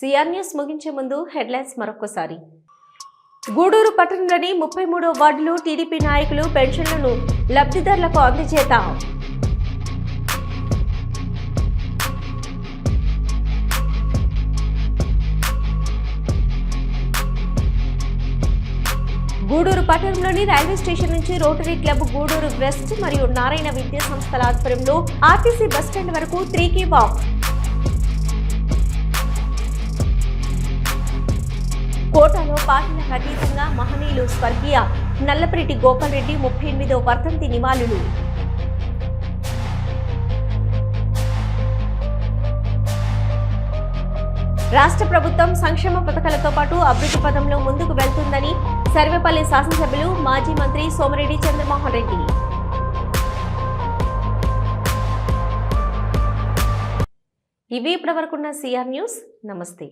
సిఆర్ న్యూస్ ముగించే ముందు హెడ్లైన్స్ మరొకసారి. గూడూరు పట్టణంలోని 33వ వార్డులో టీడీపీ నాయకులు పెన్షన్లను లబ్ధిదారులకు అందజేత. గూడూరు పట్టణంలోని రైల్వే స్టేషన్ నుంచి రోటరీ క్లబ్ గూడూరు వెస్ట్ మరియు నారాయణ విద్యా సంస్థల ఆధ్వర్యంలో ఆర్టీసీ బస్టాండ్ వరకు 3K వాక్. కోటలో పార్టీలకు అతీతంగా మహనీయులు స్వర్గీయ నల్లపరెడ్డి గోపాల్ రెడ్డి 38వ వర్ధంతి నివాళులు. రాష్ట్ర ప్రభుత్వం సంక్షేమ పథకాలతో పాటు అభివృద్ధి పథంలో ముందుకు వెళ్తుందని సర్వేపల్లి శాసనసభ్యులు మాజీ మంత్రి సోమిరెడ్డి చంద్రమోహన్ రెడ్డి. ఇవి ఇప్పటివరకున్న సిఆర్ న్యూస్. నమస్తే.